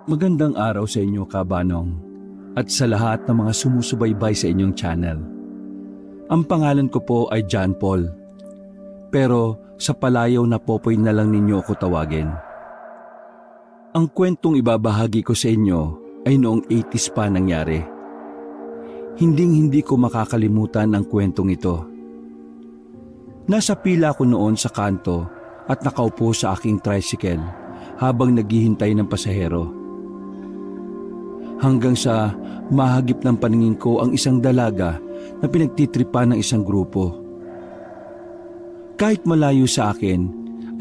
Magandang araw sa inyo, Kabanong, at sa lahat ng mga sumusubaybay sa inyong channel. Ang pangalan ko po ay John Paul, pero sa palayaw na Popoy na lang ninyo ako tawagin. Ang kwentong ibabahagi ko sa inyo ay noong 80s pa nangyari. Hinding-hindi ko makakalimutan ang kwentong ito. Nasa pila ko noon sa kanto at nakaupo sa aking tricycle habang naghihintay ng pasahero. Hanggang sa mahagip ng paningin ko ang isang dalaga na pinagtitripan ng isang grupo. Kahit malayo sa akin,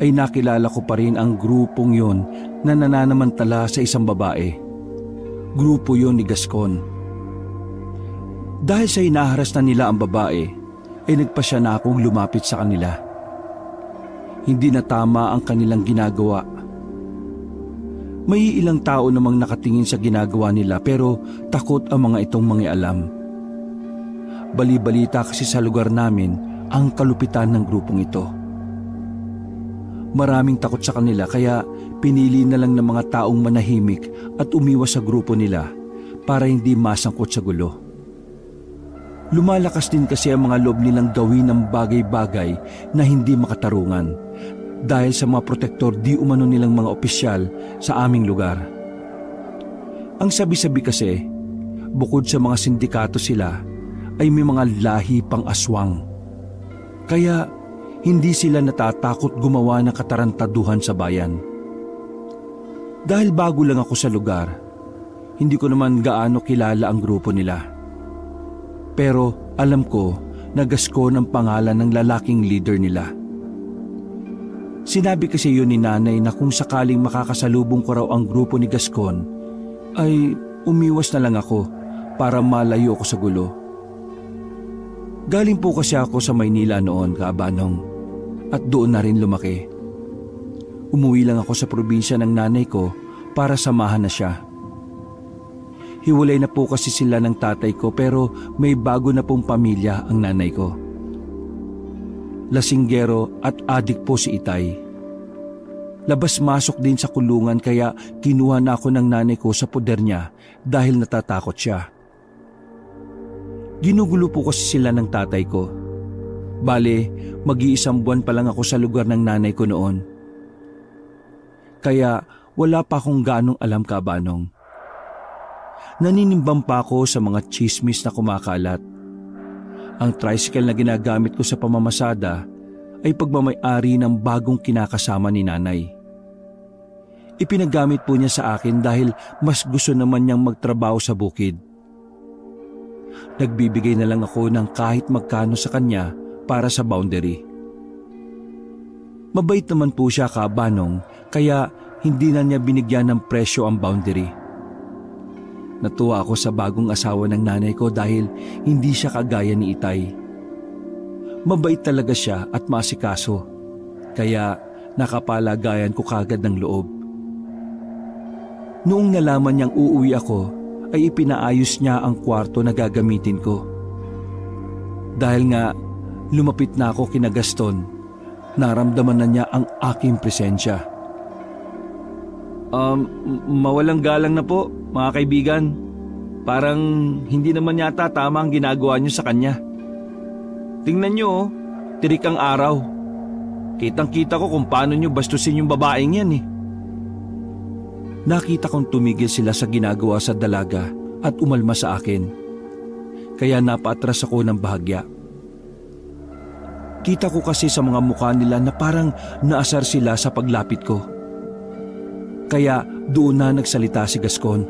ay nakilala ko pa rin ang grupong yon na nananamantala sa isang babae. Grupo yon ni Gascon. Dahil sa hinaharas na nila ang babae, ay nagpasya na akong lumapit sa kanila. Hindi na tama ang kanilang ginagawa. May ilang tao namang nakatingin sa ginagawa nila pero takot ang mga itong mangialam. Bali-balita kasi sa lugar namin ang kalupitan ng grupong ito. Maraming takot sa kanila kaya pinili na lang ng mga taong manahimik at umiwas sa grupo nila para hindi masangkot sa gulo. Lumalakas din kasi ang mga loob nilang gawin ng bagay-bagay na hindi makatarungan dahil sa mga protektor di umano nilang mga opisyal sa aming lugar. Ang sabi-sabi kasi, bukod sa mga sindikato sila, ay may mga lahi pang aswang. Kaya hindi sila natatakot gumawa ng katarantaduhan sa bayan. Dahil bago lang ako sa lugar, hindi ko naman gaano kilala ang grupo nila. Pero alam ko na Gascon ang pangalan ng lalaking leader nila. Sinabi kasi yun ni nanay na kung sakaling makakasalubong ko raw ang grupo ni Gascon, ay umiwas na lang ako para malayo ako sa gulo. Galing po kasi ako sa Maynila noon, Kabanong, at doon na rin lumaki. Umuwi lang ako sa probinsya ng nanay ko para samahan na siya. Hiwalay na po kasi sila ng tatay ko pero may bago na pong pamilya ang nanay ko. Lasinggero at adik po si Itay. Labas-masok din sa kulungan kaya kinuha na ako ng nanay ko sa poder niya dahil natatakot siya. Ginugulo po kasi sila ng tatay ko. Bale, mag-iisang buwan pa lang ako sa lugar ng nanay ko noon. Kaya wala pa akong ganong alam, Kabanong. Naninimbang pa ako sa mga chismis na kumakalat. Ang tricycle na ginagamit ko sa pamamasada ay pagmamay-ari ng bagong kinakasama ni nanay. Ipinagamit po niya sa akin dahil mas gusto naman niyang magtrabaho sa bukid. Nagbibigay na lang ako ng kahit magkano sa kanya para sa boundary. Mabait naman po siya, Kabanong, kaya hindi na niya binigyan ng presyo ang boundary. Natuwa ako sa bagong asawa ng nanay ko dahil hindi siya kagaya ni Itay. Mabait talaga siya at masikaso, kaya nakapalagayan ko kagad ng loob. Noong nalaman niyang uuwi ako, ay ipinaayos niya ang kwarto na gagamitin ko. Dahil nga lumapit na ako kina Gaston, naramdaman na niya ang aking presensya. Mawalang galang na po, mga kaibigan. Parang hindi naman yata tama ang ginagawa niyo sa kanya. Tingnan niyo, tirik ang araw. Kitang-kita ko kung paano niyo bastusin yung babaeng yan eh. Nakita kong tumigil sila sa ginagawa sa dalaga at umalma sa akin. Kaya napaatras ako ng bahagya. Kita ko kasi sa mga mukha nila na parang naasar sila sa paglapit ko. Kaya doon na nagsalita si Gascon.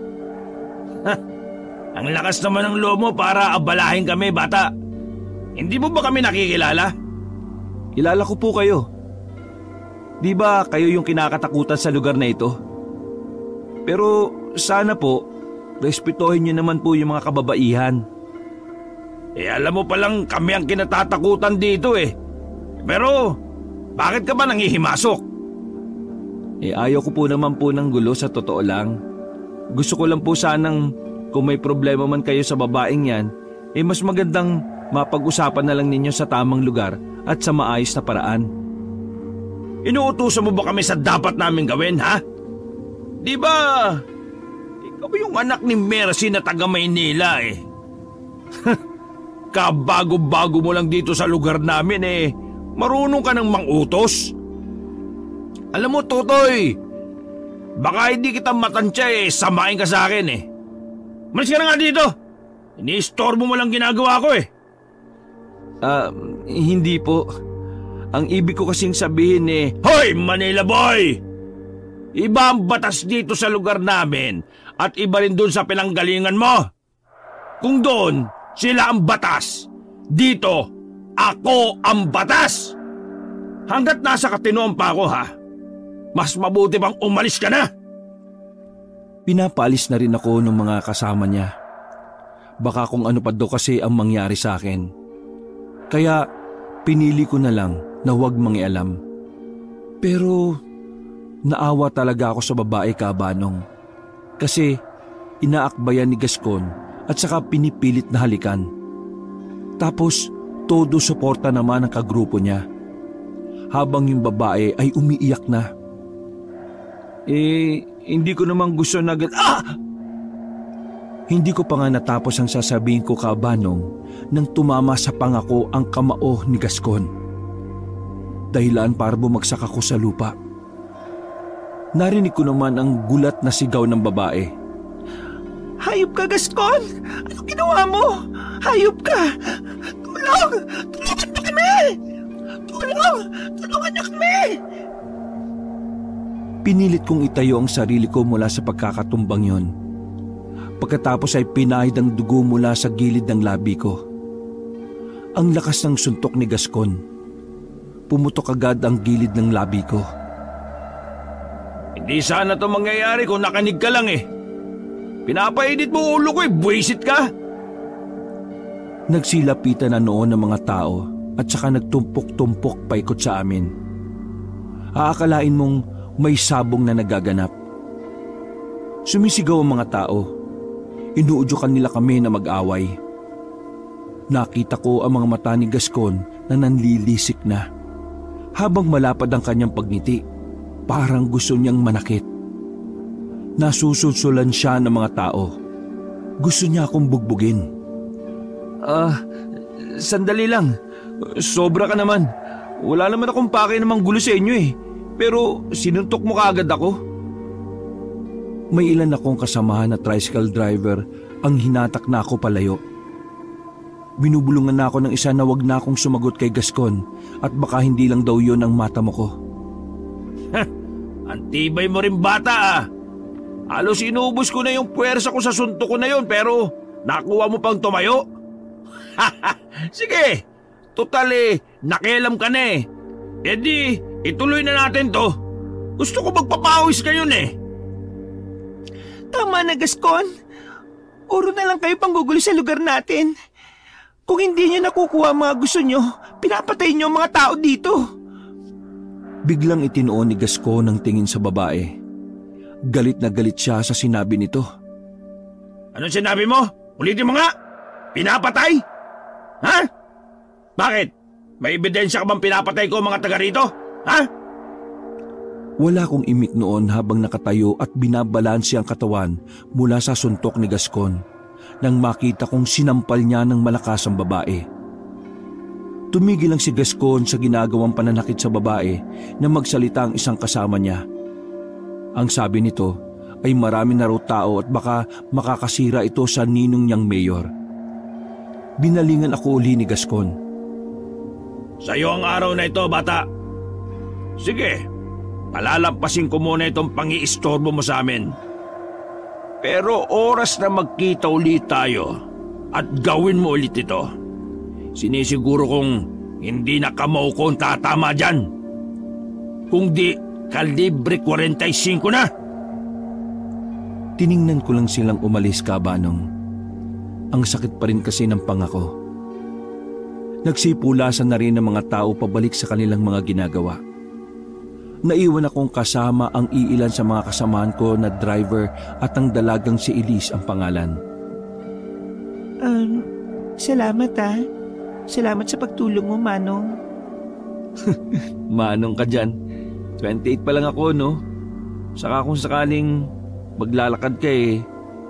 Ang lakas naman ng loob mo para abalahin kami, bata. Hindi mo ba kami nakikilala? Kilala ko po kayo. Di ba kayo yung kinakatakutan sa lugar na ito? Pero sana po, respetuhin niyo naman po yung mga kababaihan. Alam mo palang kami ang kinatatakutan dito eh. Pero bakit ka ba nangihimasok? Ayaw ko po naman po ng gulo sa totoo lang. Gusto ko lang po sanang kung may problema man kayo sa babaeng yan, mas magandang mapag-usapan na lang ninyo sa tamang lugar at sa maayos na paraan. Inuutusan mo ba kami sa dapat namin gawin, ha? Di ba Ako yung anak ni Mercy na taga Maynila eh. Kabago-bago mo lang dito sa lugar namin eh. Marunong ka ng mangutos. Alam mo, Totoy, baka hindi kita matansya eh, samain ka sa akin eh. Malis ka na nga dito. Ini-istorbo mo lang ginagawa ko eh. Hindi po. Ang ibig ko kasing sabihin eh... Hoy, Manila boy! Iba ang batas dito sa lugar namin at iba rin doon sa pinanggalingan mo. Kung doon, sila ang batas. Dito, ako ang batas. Hanggat nasa katinoan pa ako ha, mas mabuti bang umalis ka na? Pinapaalis na rin ako ng mga kasama niya. Baka kung ano pa daw kasi ang mangyari sa akin. Kaya pinili ko na lang na huwag mangialam. Pero naawa talaga ako sa babae, Kabanong. Kasi inaakbayan ni Gascon at saka pinipilit na halikan. Tapos todo suporta naman ang kagrupo niya. Habang yung babae ay umiiyak na. Hindi ko naman gusto na Hindi ko pa nga natapos ang sasabihin ko, Kabanong, nang tumama sa pangako ang kamao ni Gascon. Dahilan para bumagsak ako sa lupa. Narinig ko naman ang gulat na sigaw ng babae. Hayop ka, Gascon! Ano ginawa mo? Hayop ka! Tulong! Tulungan mo kami! Tulong! Tulungan niyo kami! Pinilit kong itayo ang sarili ko mula sa pagkakatumbang yon. Pagkatapos ay pinahid ang dugo mula sa gilid ng labi ko. Ang lakas ng suntok ni Gascon. Pumutok agad ang gilid ng labi ko. Hindi sana ito mangyayari kung nakanig ka lang eh. Pinapainit mo ulo ko eh, buwisit ka. Nagsilapitan na noon ng mga tao at saka nagtumpok-tumpok paikot sa amin. Aakalain mong may sabong na nagaganap. Sumisigaw ang mga tao. Inuudyokan nila kami na mag-away. Nakita ko ang mga mata ni Gascon na nanlilisik na. Habang malapad ang kanyang pagngiti, parang gusto niyang manakit. Nasusulsulan siya ng mga tao. Gusto niya akong bugbugin. Sandali lang. Sobra ka naman. Wala naman akong pake namang gulo sa inyo eh. Pero sinuntok mo kaagad ako. May ilan akong kasamahan na tricycle driver ang hinatak na ako palayo. Binubulungan na ako ng isa na wag na akong sumagot kay Gascon at baka hindi lang daw yon ang mata mo ko. Antibay mo rin bata ah. Halos inubos ko na yung puwersa ko sa suntok ko na yon pero nakuha mo pang tumayo? Sige, total eh, nakialam ka na eh. E di, ituloy na natin to. Gusto ko magpapawis kayo eh. Tama na, Gascon. Uro na lang kayo panggugulo sa lugar natin. Kung hindi niyo nakukuha ang mga gusto niyo, pinapatay niyo ang mga tao dito. Biglang itinuon ni Gascon ang tingin sa babae. Galit na galit siya sa sinabi nito. Anong sinabi mo? Ulitin mo nga. Pinapatay? Ha? Bakit? May ebidensya ka bang pinapatay ko mga taga rito? Ha? Wala akong imik noon habang nakatayo at binabalansi ang katawan mula sa suntok ni Gascon nang makita kong sinampal niya ng malakas ang babae. Tumigil lang si Gascon sa ginagawang pananakit sa babae na magsalita ang isang kasama niya. Ang sabi nito ay marami na raw tao at baka makakasira ito sa ninong niyang mayor. Binalingan ako uli ni Gascon. Sa'yo ang araw na ito, bata. Sige, palalampasin ko muna itong pangi-istorbo mo sa amin. Pero oras na magkita ulit tayo at gawin mo ulit ito. Sinisiguro kong hindi na kamao ko ang tatama dyan. Kung di, kalibre 45 na. Tiningnan ko lang silang umalis, Kabanong. Ang sakit pa rin kasi ng pangako. Nagsipulasan na rin ng mga tao pabalik sa kanilang mga ginagawa. Naiwan akong kasama ang iilan sa mga kasamahan ko na driver at ang dalagang si Elise ang pangalan. Salamat ah. Salamat sa pagtulong mo, Manong. Manong ka dyan. 28 pa lang ako, no? Saka kung sakaling maglalakad ka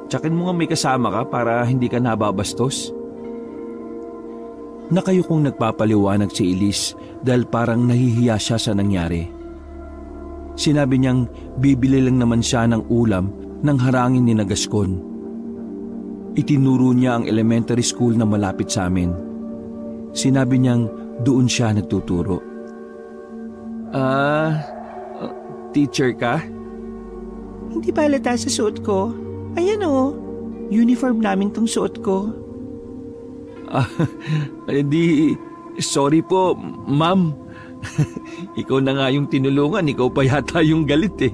Tsakin mo nga may kasama ka para hindi ka nababastos. Nakayukong nagpapaliwanag si Elise dahil parang nahihiya siya sa nangyari. Sinabi niyang bibili lang naman siya ng ulam nang harangin ni Gascon. Itinuro niya ang elementary school na malapit sa amin. Sinabi niyang doon siya nagtuturo. Teacher ka? Hindi ba halata sa suot ko? Ayan uniform namin tong suot ko. Sorry po, ma'am. Ikaw na nga yung tinulungan, ikaw pa yata yung galit eh.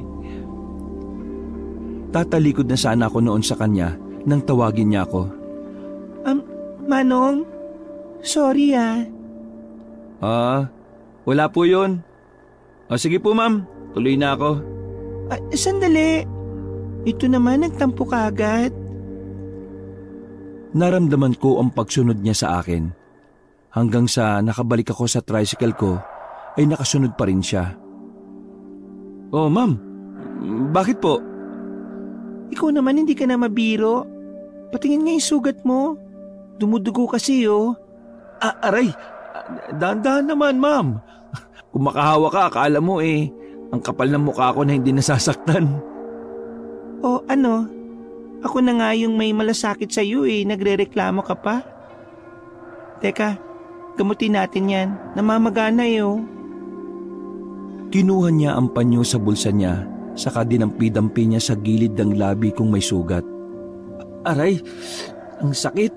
Tatalikod na sana ako noon sa kanya nang tawagin niya ako. Manong, sorry Wala po yun. Sige po ma'am, tuloy na ako. Sandali. Ito naman nagtampo ka agad. Naramdaman ko ang pagsunod niya sa akin. Hanggang sa nakabalik ako sa tricycle ko, ay nakasunod pa rin siya. Oh ma'am, bakit po? Ikaw naman hindi ka na mabiro. Patingin nga yung sugat mo. Dumudugo kasi Aray, dahan-dahan naman ma'am. Kung makahawa ka, akala mo ang kapal ng mukha ko na hindi nasasaktan. Ako na nga yung may malasakit sa iyo nagrereklamo ka pa. Teka, gamutin natin yan. Namamagana Kinuha niya ang panyo sa bulsa niya, saka dinampi-dampi niya sa gilid ng labi kung may sugat. Aray, ang sakit.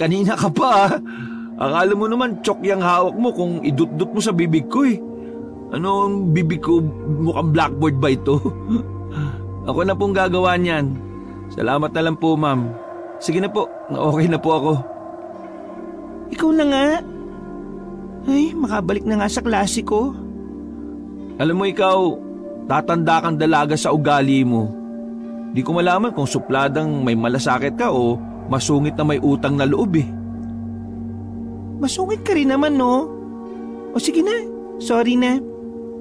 Kanina ka pa Akala mo naman chok yung hawak mo kung idut-dut mo sa bibig ko Ano ang bibig ko, mukhang blackboard ba ito? Ako na pong gagawa niyan. Salamat na lang po ma'am. Sige na po, okay na po ako. Ikaw na nga. Ay, makabalik na nga sa klase ko. Alam mo ikaw, tatanda kang dalaga sa ugali mo. Di ko malaman kung supladang may malasakit ka o masungit na may utang na loob Masungit ka rin naman O sige na, sorry na.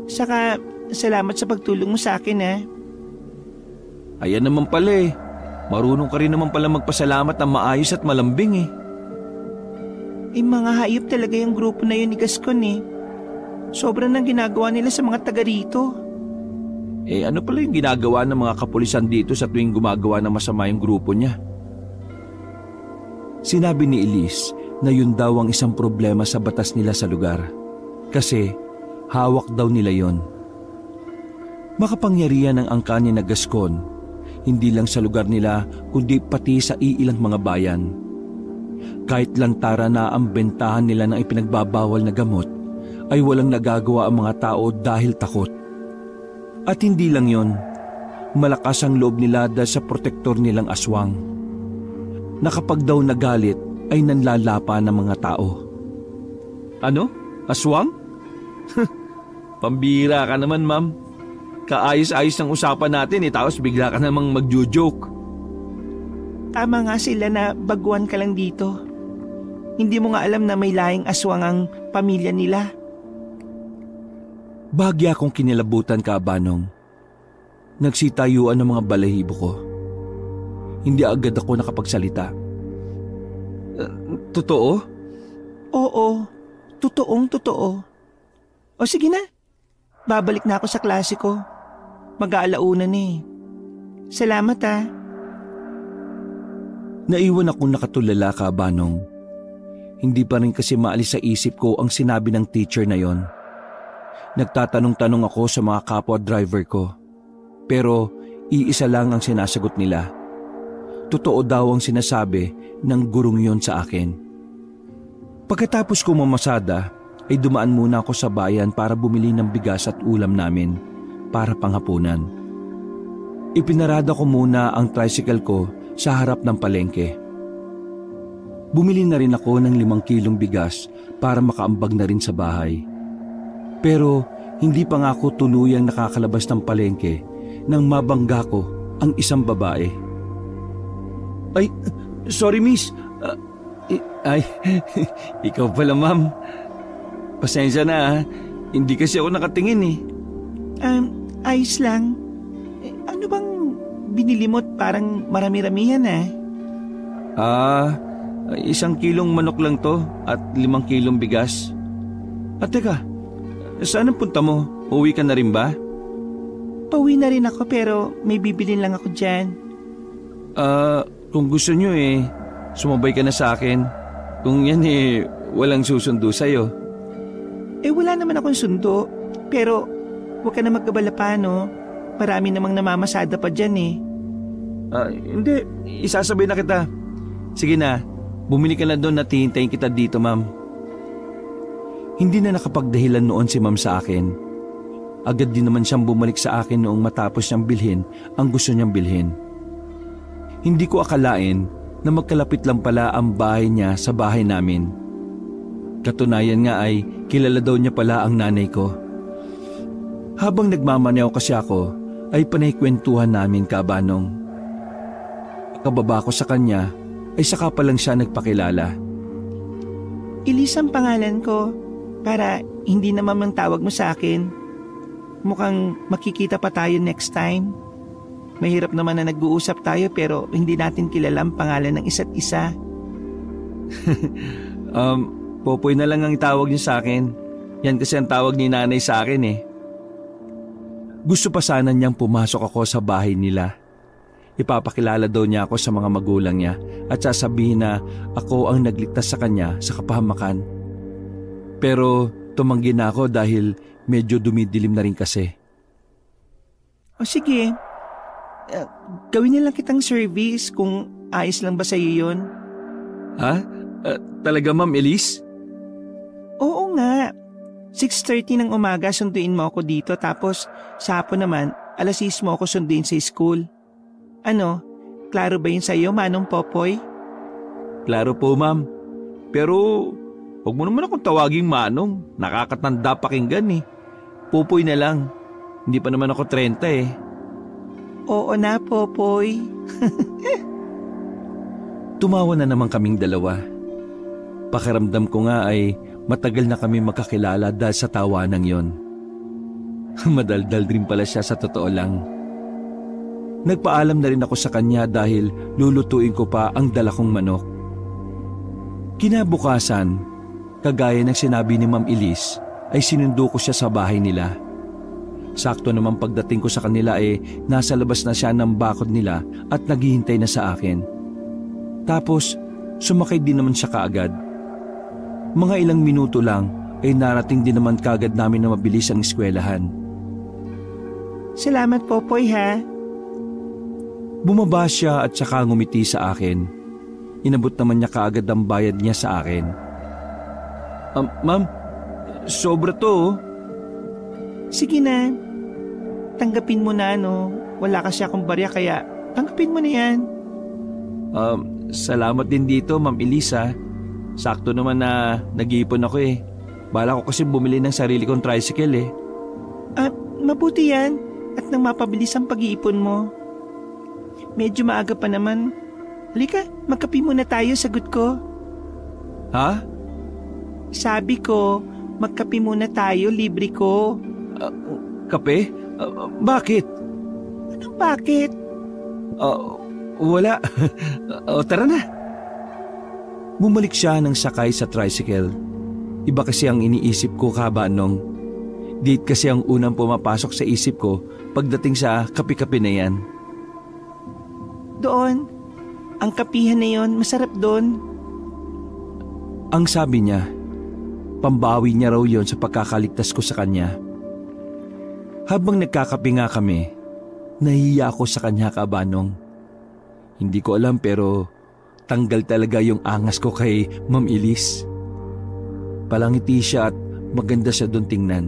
Saka salamat sa pagtulong mo sa akin Ayan naman pala Marunong ka rin naman pala magpasalamat ng maayos at malambing Mga hayop talaga yung grupo na yun ni Gascon Sobrang nang ginagawa nila sa mga taga rito. Ano pala yung ginagawa ng mga kapulisan dito sa tuwing gumagawa ng masama yung grupo niya? Sinabi ni Elise na yun daw ang isang problema sa batas nila sa lugar. Kasi hawak daw nila yon. Makapangyarihan ang angka ni Gascon, hindi lang sa lugar nila kundi pati sa iilang mga bayan. Kahit lantara na ang bentahan nila ng ipinagbabawal na gamot, ay walang nagagawa ang mga tao dahil takot. At hindi lang yon, malakas ang loob nila dahil sa protektor nilang aswang. Na kapag daw nagalit ay nanlalapa ng mga tao. Ano? Aswang? Pambira ka naman ma'am. Kaayos-ayos ng usapan natin tapos bigla ka namang magjo-joke. Tama nga sila na baguhan ka lang dito. Hindi mo nga alam na may lahing aswang ang pamilya nila. Bahagya akong kinilabutan ka, Banong. Nagsitayuan ng mga balahibo ko. Hindi agad ako nakapagsalita. Totoo? Oo, totoong totoo. O sige na, babalik na ako sa klase ko. Mag-aalauna Salamat Naiwan akong nakatulala ka, Banong. Hindi pa rin kasi maalis sa isip ko ang sinabi ng teacher na yon. Nagtatanong-tanong ako sa mga kapwa driver ko. Pero iisa lang ang sinasagot nila. Totoo daw ang sinasabi ng gurong yon sa akin. Pagkatapos ko mamasada, ay dumaan muna ako sa bayan para bumili ng bigas at ulam namin para panghapunan. Ipinarada ko muna ang tricycle ko sa harap ng palengke. Bumili na rin ako ng 5 kilong bigas para makaambag na rin sa bahay. Pero hindi pa nga ako tuluyang nakakalabas ng palengke nang mabangga ko ang isang babae. Ay, sorry miss. Ikaw pala ma'am. Pasensya na Hindi kasi ako nakatingin Ayos lang. Ano bang binili mo parang marami-ramihan eh. 1 kilong manok lang to at 5 kilong bigas. At teka, saan ang punta mo? Uwi ka na rin ba? Pauwi na rin ako pero may bibilin lang ako dyan. Kung gusto nyo sumabay ka na sa akin. Kung yan walang susundo sa'yo. Wala naman akong sundo. Pero huwag ka na magkabala pa, no? Marami namang namamasada pa dyan eh. Hindi, isasabay na kita. Sige na, bumili ka na doon at hihintayin kita dito, ma'am. Hindi na nakapagdahilan noon si ma'am sa akin. Agad din naman siyang bumalik sa akin noong matapos niyang bilhin ang gusto niyang bilhin. Hindi ko akalain na magkalapit lang pala ang bahay niya sa bahay namin. Katunayan nga ay kilala daw niya pala ang nanay ko. Habang nagmamaneho kasi ako ay panay-kwentuhan namin kabanong. Kababa ko sa kanya ay saka pa lang siya nagpakilala. Elise ang pangalan ko para hindi naman mang tawag mo sa akin. Mukhang makikita pa tayo next time. Mahirap naman na nag-uusap tayo pero hindi natin kilala ang pangalan ng isa't isa. Popoy na lang ang tawag niya sa akin. Yan kasi ang tawag ni nanay sa akin eh. Gusto pa sana niyang pumasok ako sa bahay nila. Ipapakilala daw niya ako sa mga magulang niya at sasabihin na ako ang nagligtas sa kanya sa kapahamakan. Pero tumanggi na ako dahil medyo dumidilim na rin kasi. O sige, gawin na lang kitang service kung ayos lang ba sa iyo yun. Ha? Talaga ma'am Elise? Oo nga. 6:30 ng umaga sunduin mo ako dito tapos sa hapon naman 6:00 mo ako sunduin sa school. Ano, klaro ba yun sa iyo, Manong Popoy? Klaro po ma'am. Pero huwag mo naman akong tawaging Manong. Nakakatanda pakinggan eh. Popoy na lang. Hindi pa naman ako 30 eh. Oo na, Popoy. Tumawa na naman kaming dalawa. Pakiramdam ko nga ay matagal na kami magkakilala dahil sa tawanan yon. Madaldal rin pala siya sa totoo lang. Nagpaalam na rin ako sa kanya dahil lulutuin ko pa ang dala kong manok. Kinabukasan, kagaya ng sinabi ni Ma'am Elise, ay sinundo ko siya sa bahay nila. Sakto naman pagdating ko sa kanila nasa labas na siya ng bakod nila at naghihintay na sa akin. Tapos, sumakay din naman siya kaagad. Mga ilang minuto lang ay narating din naman kaagad namin na mabilis ang eskwelahan. Salamat, Popoy, ha? Bumaba siya at saka ngumiti sa akin. Inabot naman niya kaagad ang bayad niya sa akin. Ma'am, sobra to. Sige na. Tanggapin mo na, no? Wala kasi akong barya kaya tanggapin mo na yan. Salamat din dito, Ma'am Elisa. Sakto naman na nag-iipon ako eh. Bala ko kasi bumili ng sarili kong tricycle eh. Mabuti yan at nang mapabilis ang pag-iipon mo. Medyo maaga pa naman. Halika, magkape muna tayo, sagot ko. Ha? Sabi ko, magkape muna tayo, libre ko. Kape? Bakit? Anong bakit? Wala. Tara na. Bumalik siya nang sakay sa tricycle. Iba kasi ang iniisip ko kabanong. Date kasi ang unang pumapasok sa isip ko pagdating sa kape-kape na yan. Doon. Ang kapihan na yon, masarap doon. Ang sabi niya, pambawi niya raw yon sa pagkakaligtas ko sa kanya. Habang nagkakape nga kami, nahihiya ako sa kanya kabanong. Hindi ko alam pero tanggal talaga yung angas ko kay Ma'am Elise. Palangiti siya at maganda siya doon tingnan.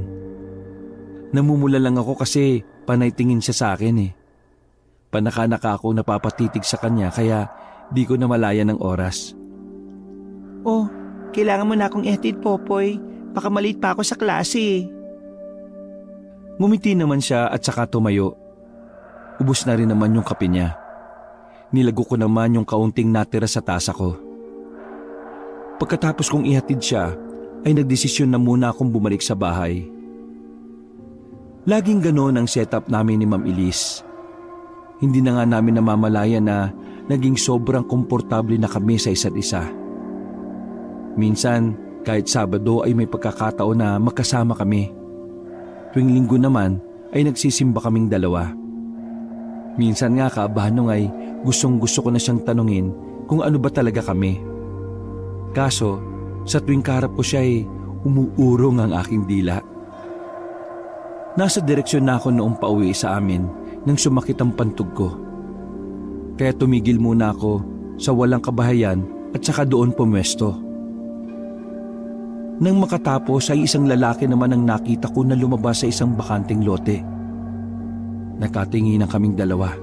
Namumula lang ako kasi panay tingin siya sa akin eh. Panaka-naka ako napapatitig sa kanya kaya di ko na malaya ng oras. Oh, kailangan mo na akong ihatid, Popoy. Baka maliit pa ako sa klase eh. Ngumiti naman siya at saka tumayo. Ubus na rin naman yung kape niya. Nilago ko naman yung kaunting natira sa tasa ko. Pagkatapos kong ihatid siya, ay nagdesisyon na muna akong bumalik sa bahay. Laging ganoon ang setup namin ni Ma'am Elise. Hindi na nga namin namamalayan na naging sobrang komportable na kami sa isa't isa. Minsan, kahit Sabado ay may pagkakataon na magkasama kami. Tuwing Linggo naman ay nagsisimba kaming dalawa. Minsan nga kaabahan ay gustong-gusto ko na siyang tanungin kung ano ba talaga kami. Kaso, sa tuwing kaharap ko siya ay umuurong ang aking dila. Nasa direksyon na ako noong pauwi sa amin nang sumakit ang pantog ko. Kaya tumigil muna ako sa walang kabahayan at saka doon pumwesto. Nang makatapos ay isang lalaki naman ang nakita ko na lumabas sa isang bakanting lote. Nakatinginan kaming dalawa.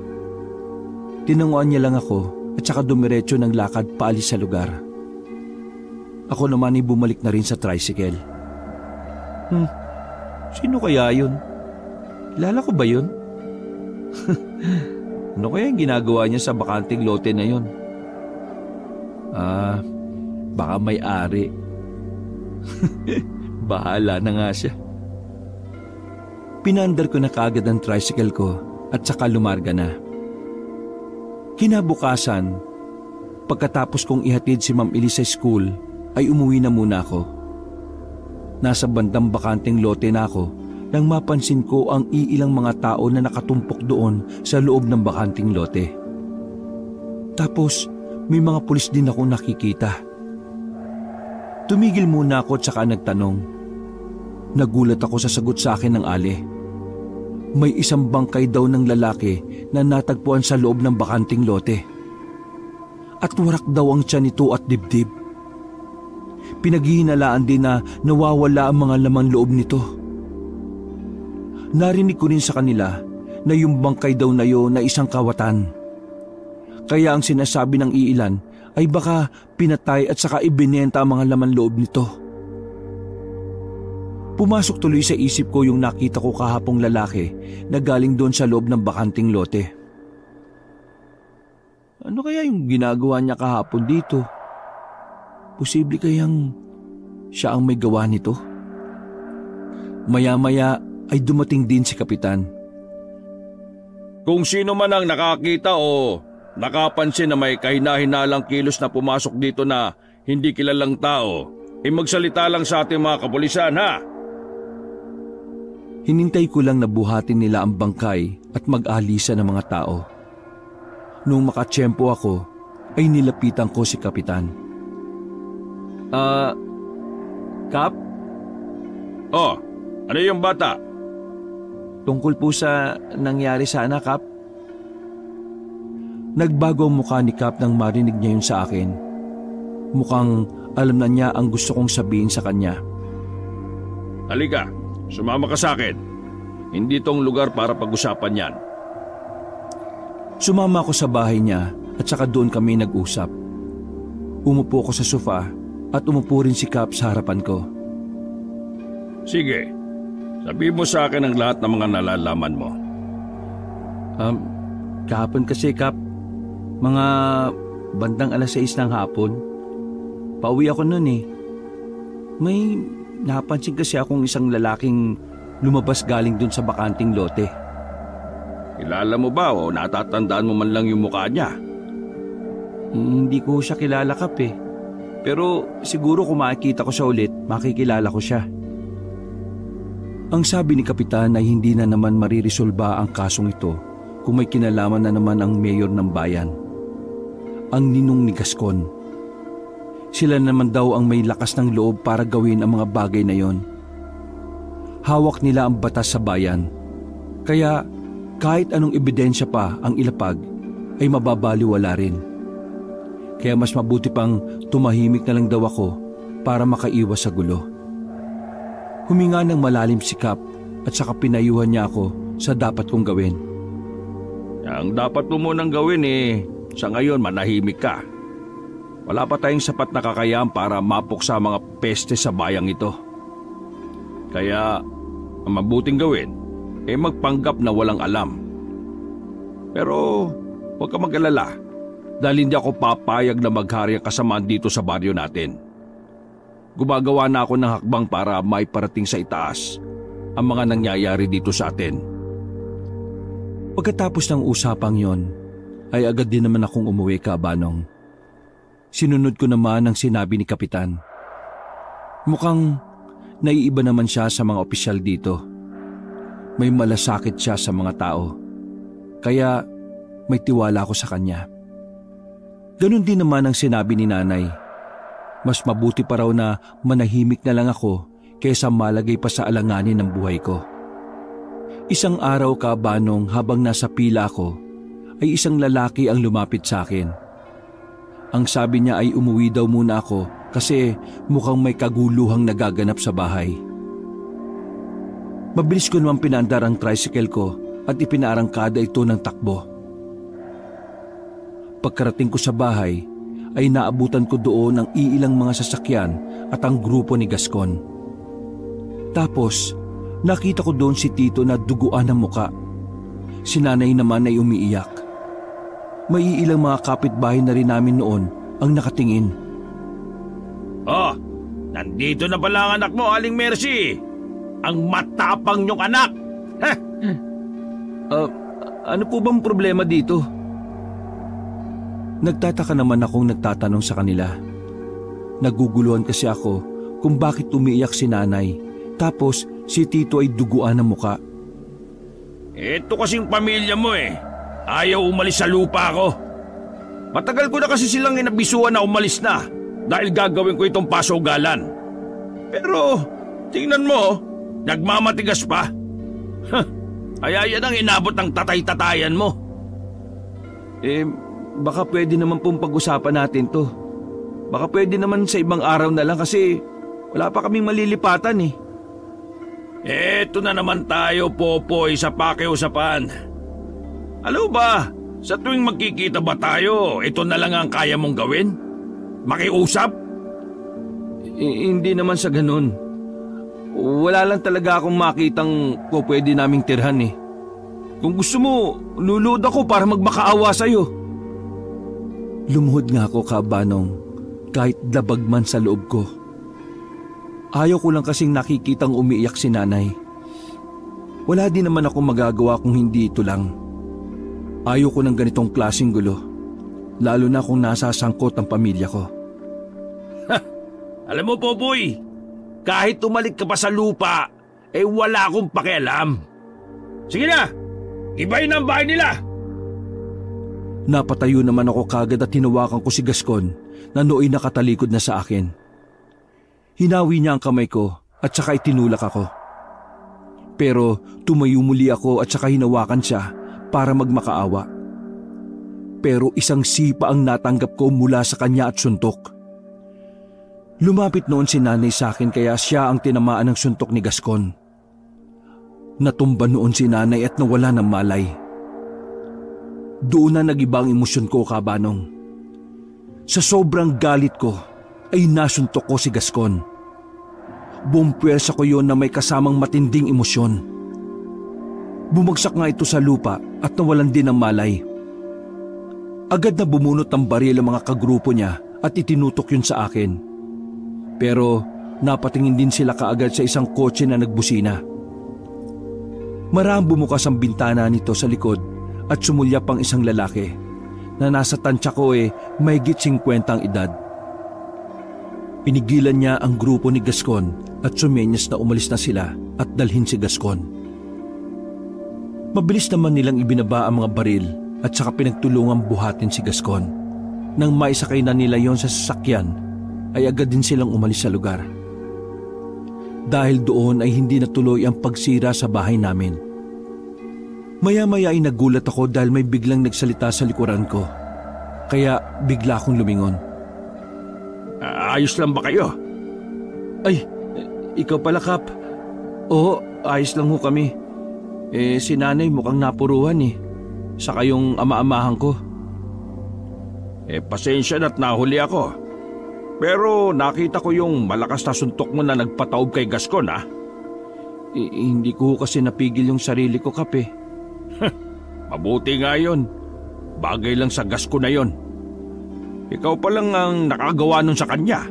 Tinanguan niya lang ako at saka dumiretso ng lakad paalis sa lugar. Ako naman ay bumalik na rin sa tricycle. Sino kaya yun? Kilala ko ba yun? Ano kaya yung ginagawa niya sa bakanting lote na yun? Baka may-ari. Bahala na nga siya. Pinandar ko na kaagad ang tricycle ko at saka lumarga na. Kinabukasan, pagkatapos kong ihatid si Ma'am Elise sa school, ay umuwi na muna ako. Nasa bandang bakanting lote na ako nang mapansin ko ang iilang mga tao na nakatumpok doon sa loob ng bakanting lote. Tapos may mga pulis din akong nakikita. Tumigil muna ako at saka nagtanong. Nagulat ako sa sagot sa akin ng ale. May isang bangkay daw ng lalaki na natagpuan sa loob ng bakanting lote. At warak daw ang tiyan nito at dibdib. Pinaghihinalaan din na nawawala ang mga laman loob nito. Narinig ko rin sa kanila na yung bangkay daw na yun na isang kawatan. Kaya ang sinasabi ng iilan ay baka pinatay at saka ibinenta ang mga laman loob nito. Pumasok tuloy sa isip ko yung nakita ko kahapong lalaki na galing doon sa loob ng bakanting lote. Ano kaya yung ginagawa niya kahapon dito? Posible kayang siya ang may gawa nito? Maya-maya ay dumating din si Kapitan. Kung sino man ang nakakita o nakapansin na may kahina-hinalang kilos na pumasok dito na hindi kilalang tao, magsalita lang sa ating mga kapulisan, ha? Hinintay ko lang na buhatin nila ang bangkay at mag-alisa ng mga tao. Nung makatsyempo ako, ay nilapitan ko si Kapitan. Kap? Oh, ano yung bata? Tungkol po sa nangyari sana, Kap. Nagbago ang mukha ni Kap nang marinig niya yun sa akin. Mukhang alam na niya ang gusto kong sabihin sa kanya. Halika, sumama ka sa akin. Hindi tong lugar para pag-usapan yan. Sumama ako sa bahay niya at saka doon kami nag-usap. Umupo ako sa sofa at umupo rin si Kap sa harapan ko. Sige, sabihin mo sa akin ang lahat ng mga nalalaman mo. Kahapon kasi, Kap, mga bandang 6:00 ng hapon, pauwi ako noon eh. May napansin kasi akong isang lalaking lumabas galing dun sa bakanting lote. Kilala mo ba o natatandaan mo man lang yung mukha niya? Hindi ko siya kilala, Kap eh. Pero siguro kung makikita ko siya ulit, makikilala ko siya. Ang sabi ni Kapitan ay hindi na naman mariresolba ang kasong ito kung may kinalaman na naman ang mayor ng bayan, ang ninong ni Gascon. Sila naman daw ang may lakas ng loob para gawin ang mga bagay na yon. Hawak nila ang batas sa bayan, kaya kahit anong ebidensya pa ang ilapag ay mababaliwala rin. Kaya mas mabuti pang tumahimik na lang daw ako para makaiwas sa gulo. Huminga ng malalim si Kap at saka pinayuhan niya ako sa dapat kong gawin. Ang dapat mo munang gawin sa ngayon manahimik ka. Wala pa tayong sapat na kakayahan para mapuksa mga peste sa bayang ito. Kaya ang mabuting gawin magpanggap na walang alam. Pero huwag ka mag-alala dahil hindi ako papayag na maghari ang kasamaan dito sa baryo natin. Gumagawa na ako ng hakbang para maiparating sa itaas ang mga nangyayari dito sa atin. Pagkatapos ng usapang yon, ay agad din naman akong umuwi, Kabanong. Sinunod ko naman ang sinabi ni Kapitan. Mukhang naiiba naman siya sa mga opisyal dito. May malasakit siya sa mga tao. Kaya may tiwala ako sa kanya. Ganun din naman ang sinabi ni Nanay. Mas mabuti pa raw na manahimik na lang ako kaysa malagay pa sa alanganin ng buhay ko. Isang araw, Kabanong, habang nasa pila ako, ay isang lalaki ang lumapit sa akin. Ang sabi niya ay umuwi daw muna ako kasi mukhang may kaguluhang nagaganap sa bahay. Mabilis ko naman pinandar ang tricycle ko at ipinarangkada ito ng takbo. Pagkarating ko sa bahay ay naabutan ko doon ang iilang mga sasakyan at ang grupo ni Gascon. Tapos nakita ko doon si Tito na duguan ang muka. Si Nanay naman ay umiiyak. May ilang mga kapitbahay na rin namin noon ang nakatingin. Oh, nandito na pala ang anak mo, Aling Mercy. Ang matapang niyong anak. Ha? Ano po bang problema dito? Nagtataka naman akong nagtatanong sa kanila. Naguguluhan kasi ako kung bakit umiiyak si Nanay, tapos si Tito ay duguan ng muka. Ito kasing pamilya mo eh. Ayaw umalis sa lupa ko. Matagal ko na kasi silang inabisuan na umalis na dahil gagawin ko itong pasugalan. Pero tingnan mo, nagmamatigas pa. Kaya yan ang inabot ng tatay-tatayan mo. Baka pwede naman pong pag-usapan natin to. Baka pwede naman sa ibang araw na lang kasi wala pa kaming malilipatan eh. Eto na naman tayo, Popoy, sa pakiusapan. Alam ba, sa tuwing magkikita ba tayo, ito na lang ang kaya mong gawin? Makiusap? Hindi naman sa ganun. Wala lang talaga akong makitang pwede naming tirhan eh. Kung gusto mo, luluod ako para magmakaawa sa'yo. Lumuhod nga ako, Kabanong, kahit labag man sa loob ko. Ayaw ko lang kasing nakikitang umiiyak si Nanay. Wala din naman ako magagawa kung hindi ito lang. Ayaw ko ng ganitong klaseng gulo, lalo na kung nasasangkot ang pamilya ko. Alam mo, Popoy, kahit tumalik ka pa sa lupa, wala akong pakialam. Sige na, ibahin ang bahay nila. Napatayo naman ako kagad at hinawakan ko si Gascon na nooy nakatalikod na sa akin. Hinawi niya ang kamay ko at saka itinulak ako. Pero tumayo muli ako at saka hinawakan siya para magmakaawa. Pero isang sipa ang natanggap ko mula sa kanya at suntok. Lumapit noon si Nanay sa akin kaya siya ang tinamaan ng suntok ni Gascon. Natumba noon si Nanay at nawala ng malay. Doon na nag-iba ang emosyon ko, Kabanong. Sa sobrang galit ko ay nasuntok ko si Gascon. Buong puwersa ko yon na may kasamang matinding emosyon. Bumagsak nga ito sa lupa at nawalan din ng malay. Agad na bumunot ng baril ang mga kagrupo niya at itinutok yun sa akin. Pero napatingin din sila kaagad sa isang kotse na nagbusina. Marahang bumukas ang bintana nito sa likod at sumulyap ang isang lalaki na nasa tansya ko mahigit 50 ang edad. Pinigilan niya ang grupo ni Gascon at sumenyas na umalis na sila at dalhin si Gascon. Mabilis naman nilang ibinaba ang mga baril at saka pinagtulungang buhatin si Gascon. Nang maisakay na nila yon sa sasakyan, ay agad din silang umalis sa lugar. Dahil doon ay hindi natuloy ang pagsira sa bahay namin. Maya-maya ay nagulat ako dahil may biglang nagsalita sa likuran ko. Kaya bigla akong lumingon. Ayos lang ba kayo? Ay, ikaw pala, Kap. Oo, ayos lang ho kami. Si Nanay mukhang napuruhan saka yung ama-amahan ko. Pasensya na't nahuli ako. Pero nakita ko yung malakas na suntok mo na nagpataob kay Gascon, ha? Hindi ko kasi napigil yung sarili ko, Kap Mabuti nga yun. Bagay lang sa Gascon na yon. Ikaw pa lang ang nakagawa nun sa kanya.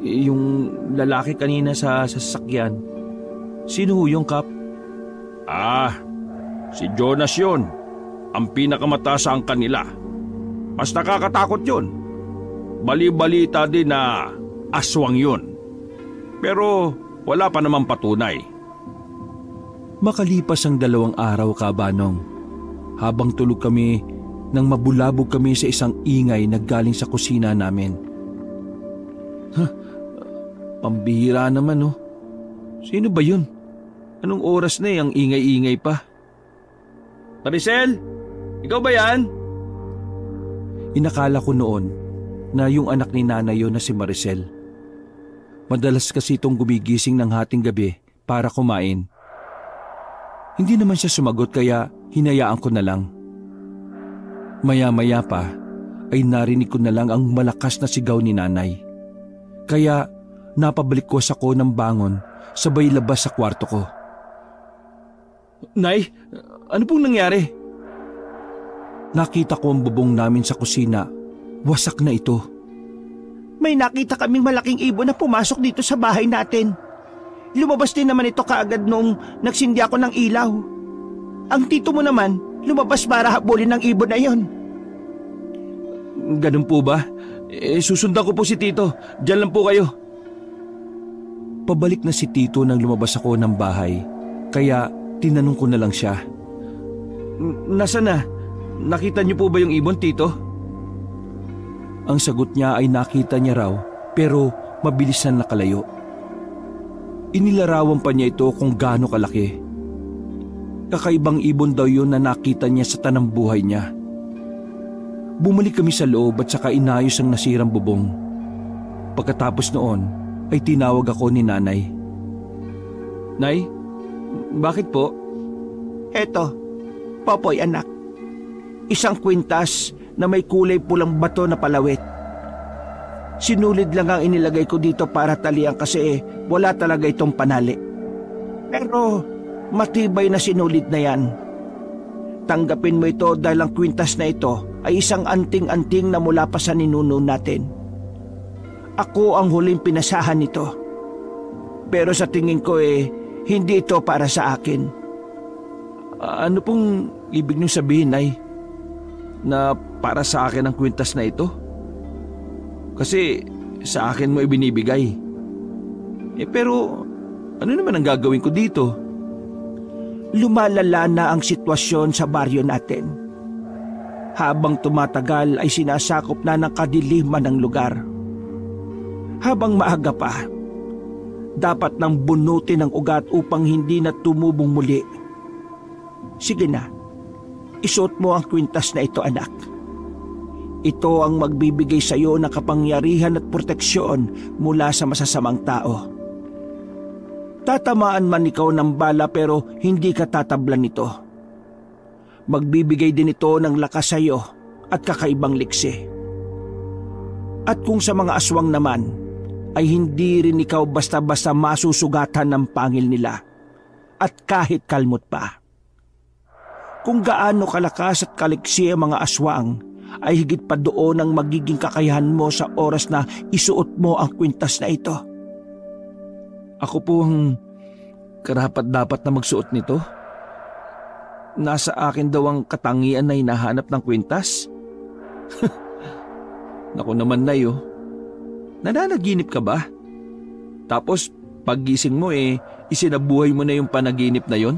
Yung lalaki kanina sa sasakyan, sino yung, Kap? Si Jonas yun, ang pinakamataas ang kanila. Mas nakakatakot yun. Bali-balita din na aswang yun. Pero wala pa namang patunay. Makalipas ang 2 araw, Kabanong, habang tulog kami nang mabulabog kami sa isang ingay na galing sa kusina namin. Pambihira naman oh. Sino ba yun? Anong oras na ang ingay-ingay pa? Maricel, ikaw ba yan? Inakala ko noon na yung anak ni nanay yun na si Maricel. Madalas kasi itong gumigising ng hating gabi para kumain. Hindi naman siya sumagot kaya hinayaan ko na lang. Maya-maya pa ay narinig ko na lang ang malakas na sigaw ni nanay. Kaya napabalik ko sa ng bangon sabay labas sa kwarto ko. Nay, ano pong nangyari? Nakita ko ang bubong namin sa kusina. Wasak na ito. May nakita kaming malaking ibon na pumasok dito sa bahay natin. Lumabas din naman ito kaagad nung nagsindi ako ng ilaw. Ang tito mo naman, lumabas para habulin ng ibon na yon. Ganun po ba? Susundan ko po si tito. Diyan lang po kayo. Pabalik na si tito nang lumabas ako ng bahay. Kaya tinanong ko na lang siya. Nasaan na? Nakita niyo po ba yung ibon, tito? Ang sagot niya ay nakita niya raw pero mabilis na nakalayo. Inilarawan pa niya ito kung gaano kalaki. Kakaibang ibon daw yun na nakita niya sa tanang buhay niya. Bumalik kami sa loob at saka inayos ang nasirang bubong. Pagkatapos noon ay tinawag ako ni nanay. Nay, bakit po? Eto, Popoy anak. Isang kwintas na may kulay pulang bato na palawit. Sinulid lang ang inilagay ko dito para talian kasi wala talaga itong panali. Pero matibay na sinulid na yan. Tanggapin mo ito dahil ang kwintas na ito ay isang anting-anting na mula pa sa ninuno natin. Ako ang huling pinasahan nito. Pero sa tingin ko hindi ito para sa akin. Ano pong ibig niyo sabihin, Nay? Na para sa akin ang kwintas na ito? Kasi sa akin mo ibinibigay. Pero ano naman ang gagawin ko dito? Lumalala na ang sitwasyon sa baryo natin. Habang tumatagal ay sinasakop na ng kadiliman ng lugar. Habang maaga pa, dapat nang bunutin ang ugat upang hindi na tumubong muli. Sige na, isuot mo ang kwintas na ito, anak. Ito ang magbibigay sa iyo ng kapangyarihan at proteksyon mula sa masasamang tao. Tatamaan man ikaw ng bala pero hindi ka tatablan nito. Magbibigay din ito ng lakas sa iyo at kakaibang liksi. At kung sa mga aswang naman, ay hindi rin ikaw basta-basta masusugatan ng pangil nila at kahit kalmot pa. Kung gaano kalakas at kaliksi ang mga aswang, ay higit pa doon ang magiging kakayahan mo sa oras na isuot mo ang kwintas na ito. Ako po ang karapat-dapat na magsuot nito? Nasa akin daw ang katangian na hinahanap ng kwintas? Naku naman, Nay, oh. Nananaginip ka ba? Tapos paggising mo isinabuhay mo na yung panaginip na yon?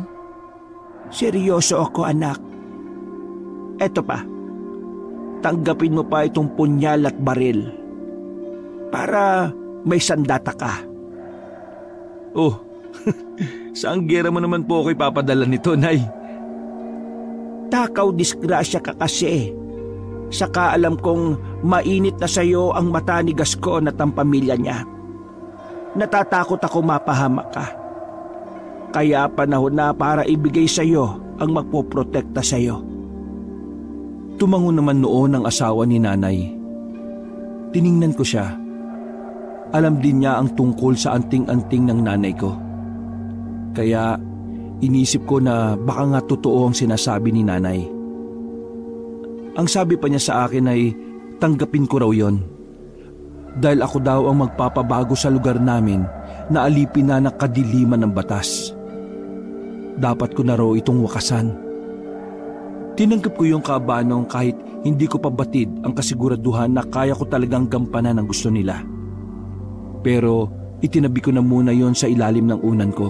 Seryoso ako, anak. Eto pa, tanggapin mo pa itong punyal at baril para may sandata ka. Oh, saan gera mo naman po ako ipapadala nito, Nay? Takaw disgrasya ka kasi. Saka alam kong mainit na sa'yo ang mata ni Gascon at ang pamilya niya. Natatakot ako mapahamak ka. Kaya panahon na para ibigay sa iyo ang magpoprotekta sa iyo. Tumango naman noon ang asawa ni nanay. Tiningnan ko siya. Alam din niya ang tungkol sa anting-anting ng nanay ko. Kaya inisip ko na baka nga totoo ang sinasabi ni nanay. Ang sabi pa niya sa akin ay tanggapin ko raw yon. Dahil ako daw ang magpapabago sa lugar namin na alipin na ng kadiliman ng batas. Dapat ko na raw itong wakasan. Tinanggap ko yung kabanong kahit hindi ko pa batid ang kasiguraduhan na kaya ko talagang gampanan ang gusto nila. Pero itinabi ko na muna yon sa ilalim ng unan ko.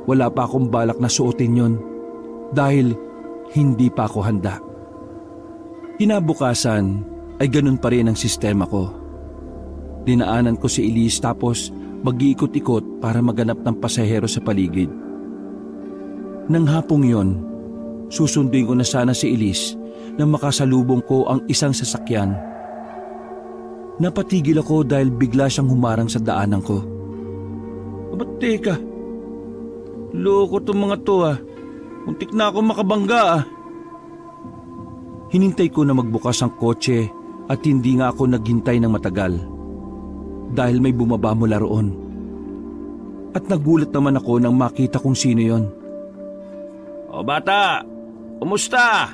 Wala pa akong balak na suotin yon dahil hindi pa ako handa. Kinabukasan ay ganun pa rin ang sistema ko. Dinaanan ko si Elise tapos mag-iikot-ikot para maganap ng pasahero sa paligid. Nang hapong yon, susunduin ko na sana si Elise nang makasalubong ko ang isang sasakyan. Napatigil ako dahil bigla siyang humarang sa daanan ko. Ba't teka? Loko tong mga to ah. Muntik na ako makabangga ah. Hinintay ko na magbukas ang kotse at hindi nga ako naghintay ng matagal. Dahil may bumaba mula roon. At nagulat naman ako nang makita kong sino yon. O bata, kumusta?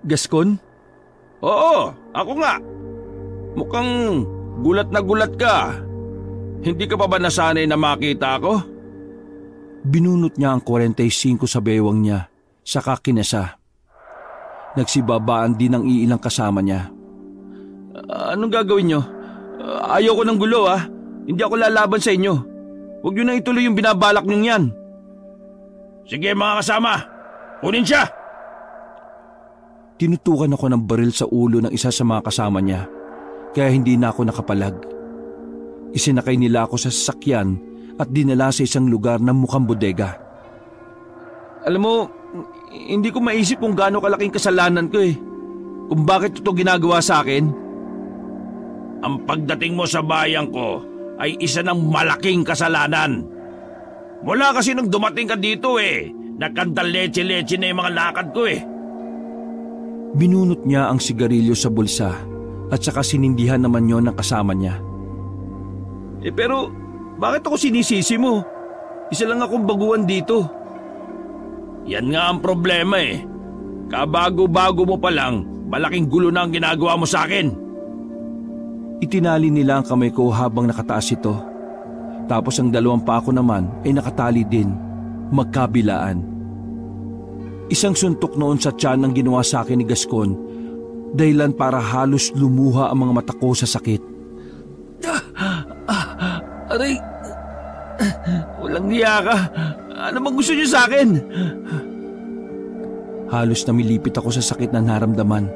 Gascon? Oo, ako nga. Mukhang gulat na gulat ka. Hindi ka pa ba nasanay na makita ako? Binunot niya ang 45 sa bewang niya, saka kinasa. Nagsibabaan din ang iilang kasama niya. Anong gagawin niyo? Ayoko ng gulo ah. Hindi ako lalaban sa inyo. Huwag niyo na ituloy yung binabalak niyong yan. Sige mga kasama, kunin siya! Tinutukan ako ng baril sa ulo ng isa sa mga kasama niya, kaya hindi na ako nakapalag. Isinakay nila ako sa sasakyan at dinala sa isang lugar na mukhang bodega. Alam mo, hindi ko maisip kung gaano kalaking kasalanan ko eh. Kung bakit ito ginagawa sa akin. Ang pagdating mo sa bayan ko ay isa ng malaking kasalanan. Mula kasi nung dumating ka dito nakandal leche-leche na yung mga lakad ko eh. Binunot niya ang sigarilyo sa bulsa at saka sinindihan naman yon ng kasama niya. Pero bakit ako sinisisi mo? Isa lang akong baguhan dito. Yan nga ang problema eh. Kabago-bago mo pa lang, malaking gulo na ang ginagawa mo sa akin. Itinali nila ang kamay ko habang nakataas ito. Tapos ang dalawang pako naman ay nakatali din, magkabilaan. Isang suntok noon sa tiyan ang ginawa sa akin ni Gascon, dahilan para halos lumuha ang mga mata ko sa sakit. Aray! Walang niya ka! Ano bang gusto niyo sa akin? Halos namilipit ako sa sakit na naramdaman.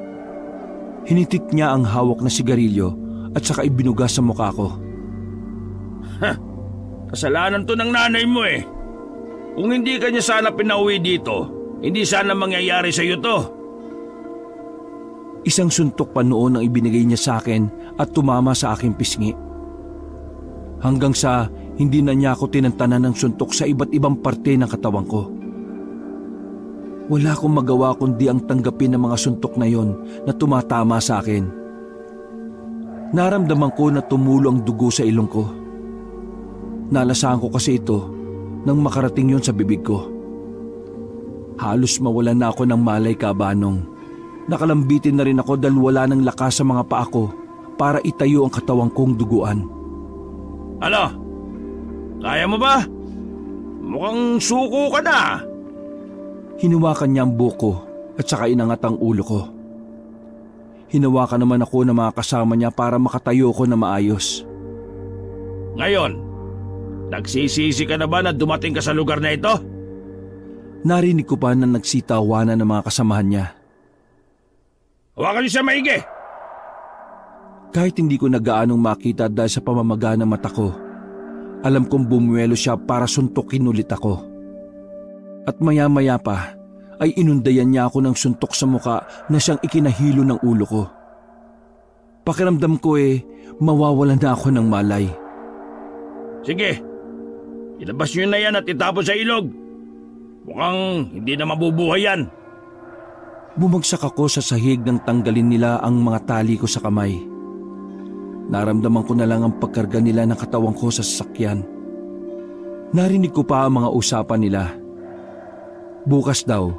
Hinitik niya ang hawak na sigarilyo at saka ibinugas sa mukha ko. Kasalanan to ng nanay mo eh. Kung hindi ka niya sana pinauwi dito, hindi sana mangyayari sa iyo to. Isang suntok pa noon ang ibinigay niya sa akin at tumama sa aking pisngi. Hanggang sa hindi na niya ako tinantanan ng suntok sa iba't ibang parte ng katawan ko. Wala akong magawa kundi ang tanggapin ng mga suntok na yon na tumatama sa akin. Naramdaman ko na tumulo ang dugo sa ilong ko. Nalasahan ko kasi ito nang makarating yon sa bibig ko. Halos mawalan na ako ng malay, kabanong. Nakalambitin na rin ako dahil wala nang lakas sa mga paa ko para itayo ang katawang kong duguan. Ano? Kaya mo ba? Mukhang suko ka na. Hinawakan niya ang buko at saka inangat ang ulo ko. Hinawakan naman ako ng mga kasama niya para makatayo ko na maayos. Ngayon, nagsisisi ka na ba na dumating ka sa lugar na ito? Narinig ko pa na nagsitawanan ng mga kasamahan niya. Hawakan niyo siya maigi! Kahit hindi ko na gaanong makita dahil sa pamamaga ng mata ko, alam kong bumuelo siya para suntukin ulit ako. At maya-maya pa ay inundayan niya ako ng suntok sa muka na siyang ikinahilo ng ulo ko. Pakiramdam ko mawawalan na ako ng malay. Sige, ilabas niyo na yan at itapon sa ilog. Mukhang hindi na mabubuhay yan. Bumagsak ako sa sahig nang tanggalin nila ang mga tali ko sa kamay. Naramdaman ko na lang ang pagkarga nila ng katawan ko sa sasakyan. Narinig ko pa ang mga usapan nila. Bukas daw,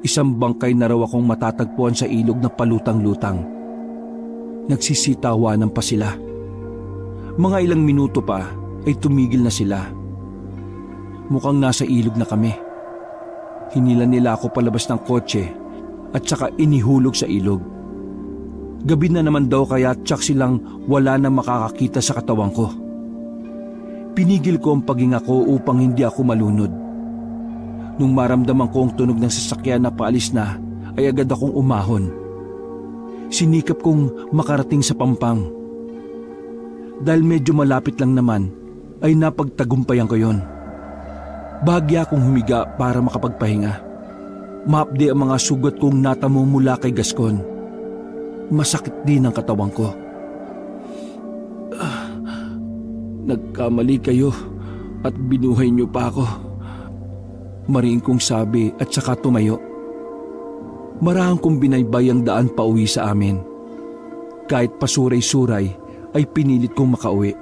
isang bangkay na raw akong matatagpuan sa ilog na palutang-lutang. Nagsisitawanan pa sila. Mga ilang minuto pa ay tumigil na sila. Mukhang nasa ilog na kami. Hinilan nila ako palabas ng kotse at saka inihulog sa ilog. Gabi na naman daw kaya tsak silang wala na makakakita sa katawan ko. Pinigil ko ang paghinga ko upang hindi ako malunod. Nung maramdaman ko ang tunog ng sasakyan na paalis na, ay agad akong umahon. Sinikap kong makarating sa Pampang. Dahil medyo malapit lang naman, ay napagtagumpayan ko yon. Bahagya akong humiga para makapagpahinga. Maapde ang mga sugat kong natamo mula kay Gascon. Masakit din ang katawan ko. Nagkamali kayo at binuhay niyo pa ako. Mariin kong sabi at saka tumayo. Marahang kong binaybay ang daan pa uwi sa amin. Kahit pasuray-suray ay pinilit kong makauwi.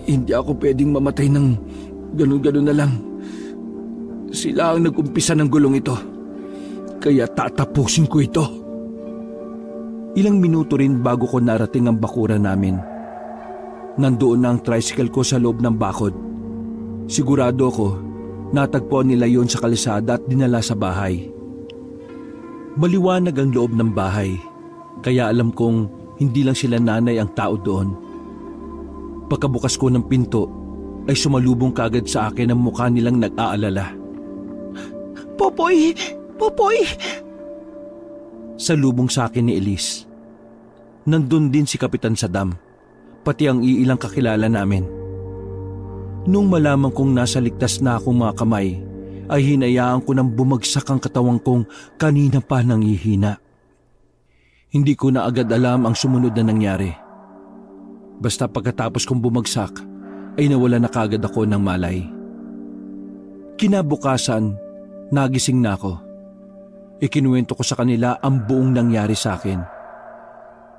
Hindi ako pwedeng mamatay ng ganun-ganun na lang. Sila ang nag-umpisa ng gulong ito. Kaya tatapusin ko ito. Ilang minuto rin bago ko narating ang bakuran namin. Nandoon na ang tricycle ko sa loob ng bakod. Sigurado ko, natagpuan nila yon sa kalsada at dinala sa bahay. Maliwanag ang loob ng bahay, kaya alam kong hindi lang sila nanay ang tao doon. Pagkabukas ko ng pinto, ay sumalubong kagad sa akin ang mukha nilang nag-aalala. Popoy! Popoy! Salubong sa akin ni Elise. Nandun din si Kapitan Saddam, pati ang iilang kakilala namin. Nung malaman kong nasa ligtas na akong mga kamay, ay hinayaan ko nang bumagsak ang katawang kong kanina pa nanghihina. Hindi ko na agad alam ang sumunod na nangyari. Basta pagkatapos kong bumagsak, ay nawala na kagad ako ng malay. Kinabukasan, nagising na ako. Ikinuwento ko sa kanila ang buong nangyari sa akin.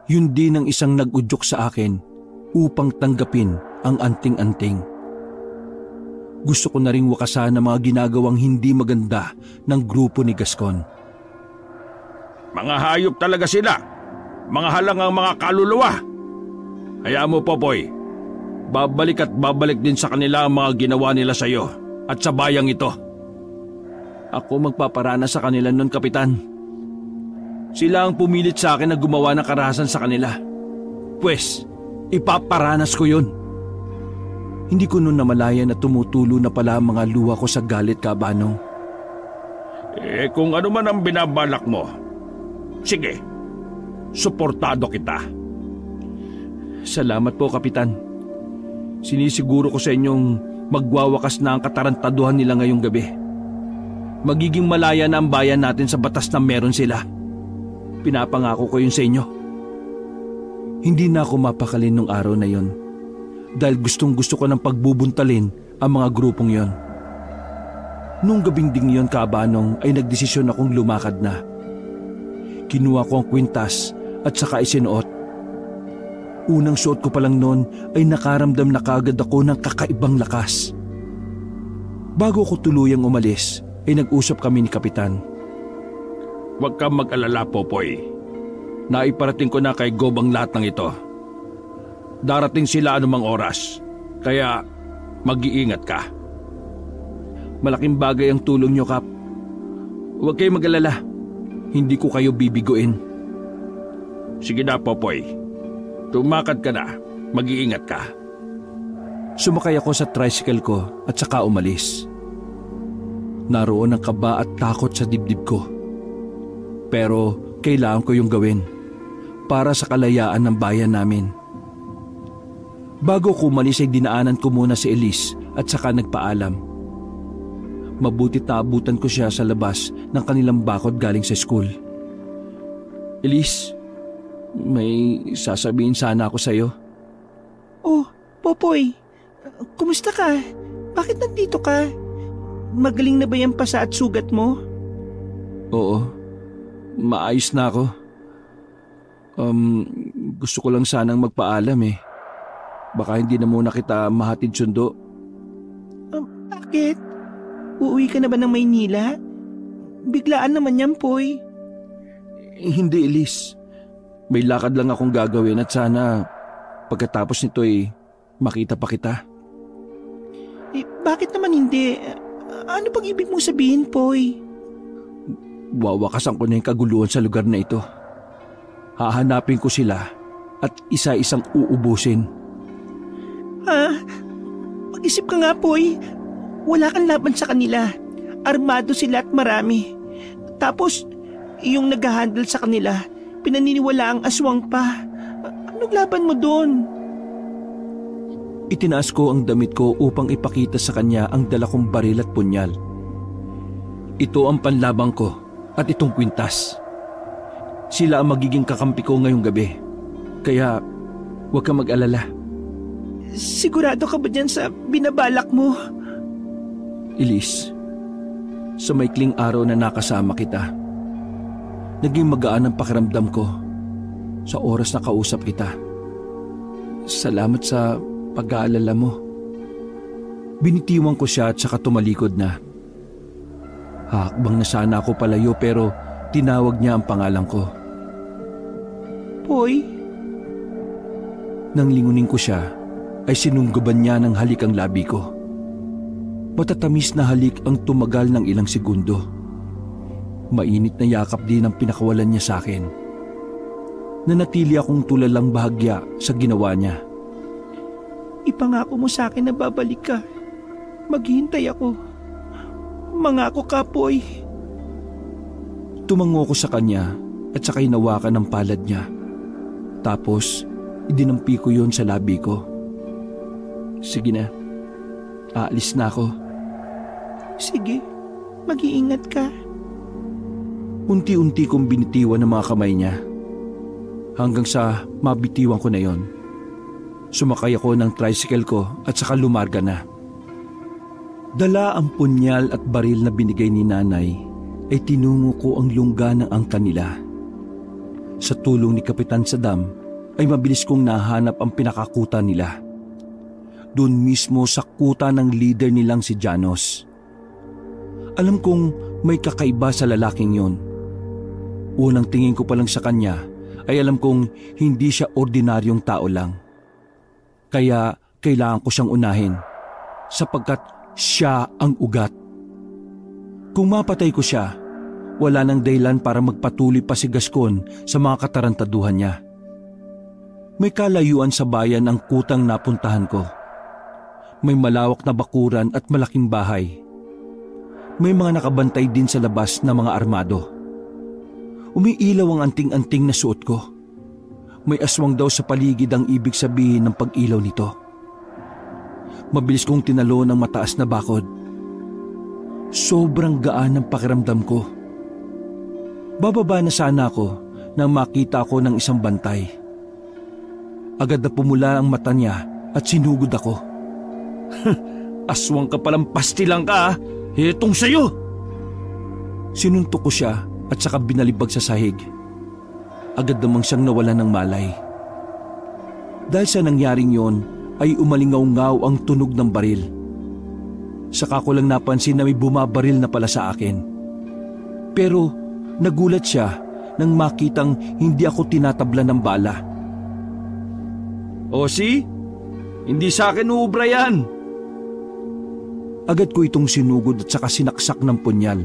Yun din ang isang nag-udyok sa akin upang tanggapin ang anting-anting. Gusto ko na ring wakasan ang mga ginagawang hindi maganda ng grupo ni Gascon. Mga hayop talaga sila. Mga halangang mga kaluluwa. Hayaan mo, Popoy. Babalik at babalik din sa kanila ang mga ginawa nila sa iyo at sa bayang ito. Ako magpaparana sa kanila nun, Kapitan. Sila ang pumilit sa akin na gumawa ng karahasan sa kanila. Pwes, ipaparanas ko yun. Hindi ko nun namalayan na tumutulo na pala ang mga luha ko sa galit, Kabanong. Kung ano man ang binabalak mo, sige, suportado kita. Salamat po, Kapitan. Sinisiguro ko sa inyong magwawakas na ang katarantaduhan nila ngayong gabi. Magiging malaya na ang bayan natin sa batas na meron sila. Pinapangako ko yun sa inyo. Hindi na ako mapakalin nung araw na yon. Dahil gustong-gusto ko ng pagbubuntalin ang mga grupong yon. Nung gabing ding yon, Kabanong, ay nagdesisyon akong lumakad na. Kinuha ko ang kwintas at saka isinuot. Unang suot ko pa lang noon ay nakaramdam na kagad ako ng kakaibang lakas. Bago ko tuluyang umalis, ay nag-usap kami ni Kapitan. Huwag kang mag-alala, Popoy. Naiparating ko na kay Gob ang lahat ng ito. Darating sila anumang oras, kaya mag-iingat ka. Malaking bagay ang tulong nyo, Kap. Huwag kayong mag-alala. Hindi ko kayo bibiguin. Sige na, Popoy. Tumakad ka na. Mag-iingat ka. Sumakay ako sa tricycle ko at saka umalis. Naroon ang kaba at takot sa dibdib ko. Pero kailangan ko yung gawin para sa kalayaan ng bayan namin. Bago ko umalis ay dinaanan ko muna si Elise at saka nagpaalam. Mabutit na abutan ko siya sa labas ng kanilang bakod galing sa school. Elise, may sasabihin sana ako sa'yo. Oh, Popoy, kumusta ka? Bakit nandito ka? Magaling na ba yung pasa at sugat mo? Oo, maayos na ako. Gusto ko lang sanang magpaalam eh. Baka hindi na muna kita mahatid sundo. Bakit? Uuwi ka na ba ng Maynila? Biglaan naman yan, Poy. Hindi, Elise. May lakad lang akong gagawin at sana pagkatapos nito ay makita pa kita. Bakit naman hindi? Ano pang ibig mong sabihin, Poy? Wawakasan ko na yung kaguluhan sa lugar na ito. Hahanapin ko sila at isa-isang uubusin. Mag-isip ka nga, Poy. Wala kang laban sa kanila. Armado sila at marami. Tapos, yung nag-handle sa kanila, pinaniniwala ang aswang pa. Anong laban mo doon? Itinaas ko ang damit ko upang ipakita sa kanya ang dala kong baril at punyal. Ito ang panlabang ko at itong kwintas. Sila ang magiging kakampi ko ngayong gabi. Kaya huwag kang mag-alala. Sigurado ka ba dyan sa binabalak mo? Elise, sa maikling araw na nakasama kita, naging magaan ang pakiramdam ko sa oras na kausap kita. Salamat sa pag-aalala mo. Binitiwan ko siya at saka tumalikod na. Hakbang na sana ako palayo pero tinawag niya ang pangalan ko. Poy? Nang lingunin ko siya, ay sinunggaban niya ng halik ang labi ko. Matatamis na halik ang tumagal ng ilang segundo. Mainit na yakap din ang pinakawalan niya sa akin. Nanatili akong tulalang bahagya sa ginawa niya. Ipangako mo sa akin na babalik ka. Maghihintay ako. Mangako ka, Poy. Tumango ko sa kanya at saka hinawakan ng palad niya. Tapos, idinampi ko yon sa labi ko. Sige na, aalis na ako. Sige, mag-iingat ka. Unti-unti kong binitiwan ng mga kamay niya. Hanggang sa mabitiwan ko na yon. Sumakay ako ng tricycle ko at saka lumarga na. Dala ang punyal at baril na binigay ni nanay ay tinungo ko ang lungga ng angkan nila. Sa tulong ni Kapitan Saddam ay mabilis kong nahanap ang pinakakuta nila. Doon mismo sa kuta ng leader nilang si Janos. Alam kong may kakaiba sa lalaking yon. Unang tingin ko pa lang sa kanya ay alam kong hindi siya ordinaryong tao lang. Kaya kailangan ko siyang unahin sapagkat siya ang ugat. Kung mapatay ko siya, wala nang dahilan para magpatuloy pa si Gascon sa mga katarantaduhan niya. May kalayuan sa bayan ang kutang napuntahan ko. May malawak na bakuran at malaking bahay. May mga nakabantay din sa labas na mga armado. Umiilaw ang anting-anting na suot ko. May aswang daw sa paligid ang ibig sabihin ng pag-ilaw nito. Mabilis kong tinalo ng mataas na bakod. Sobrang gaan ng pakiramdam ko. Bababa na sana ako nang makita ako ng isang bantay. Agad na pumula ang mata niya at sinugod ako. Aswang ka palang pastilang ka, ha? Hetong sa'yo! Sinuntok ko siya at saka binalibag sa sahig. Agad namang siyang nawalan ng malay. Dahil sa nangyaring yon ay umalingaw-ngaw ang tunog ng baril. Saka ko lang napansin na may bumabaril na pala sa akin. Pero nagulat siya nang makitang hindi ako tinatabla ng bala. Osi, hindi sa akin uubra yan. Agad ko itong sinugod at saka sinaksak ng punyal.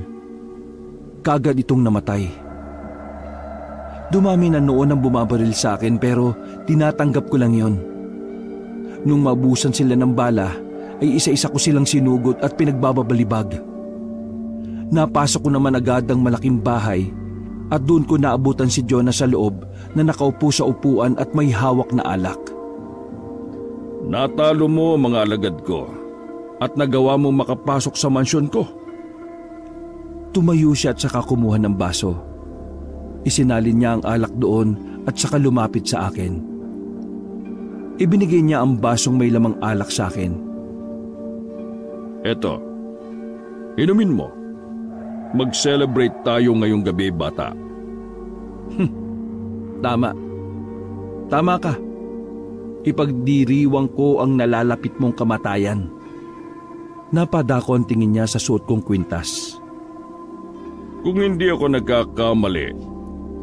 Kaagad itong namatay. Dumami na noon ang bumabaril sa akin pero tinatanggap ko lang yon. Nung mabusan sila ng bala ay isa-isa ko silang sinugod at pinagbababalibag. Napasok ko naman agad ang malaking bahay at doon ko naabutan si Jonas sa loob na nakaupo sa upuan at may hawak na alak. Natalo mo mga alagad ko at nagawa mo makapasok sa mansyon ko. Tumayo siya at saka kumuha ng baso. Isinalin niya ang alak doon at saka lumapit sa akin. Ibinigay niya ang basong may lamang alak sa akin. Eto, inumin mo. Mag-celebrate tayo ngayong gabi, bata. Tama. Tama ka. Ipagdiriwang ko ang nalalapit mong kamatayan. Napadako ang tingin niya sa suot kong kwintas. Kung hindi ako nagkakamali,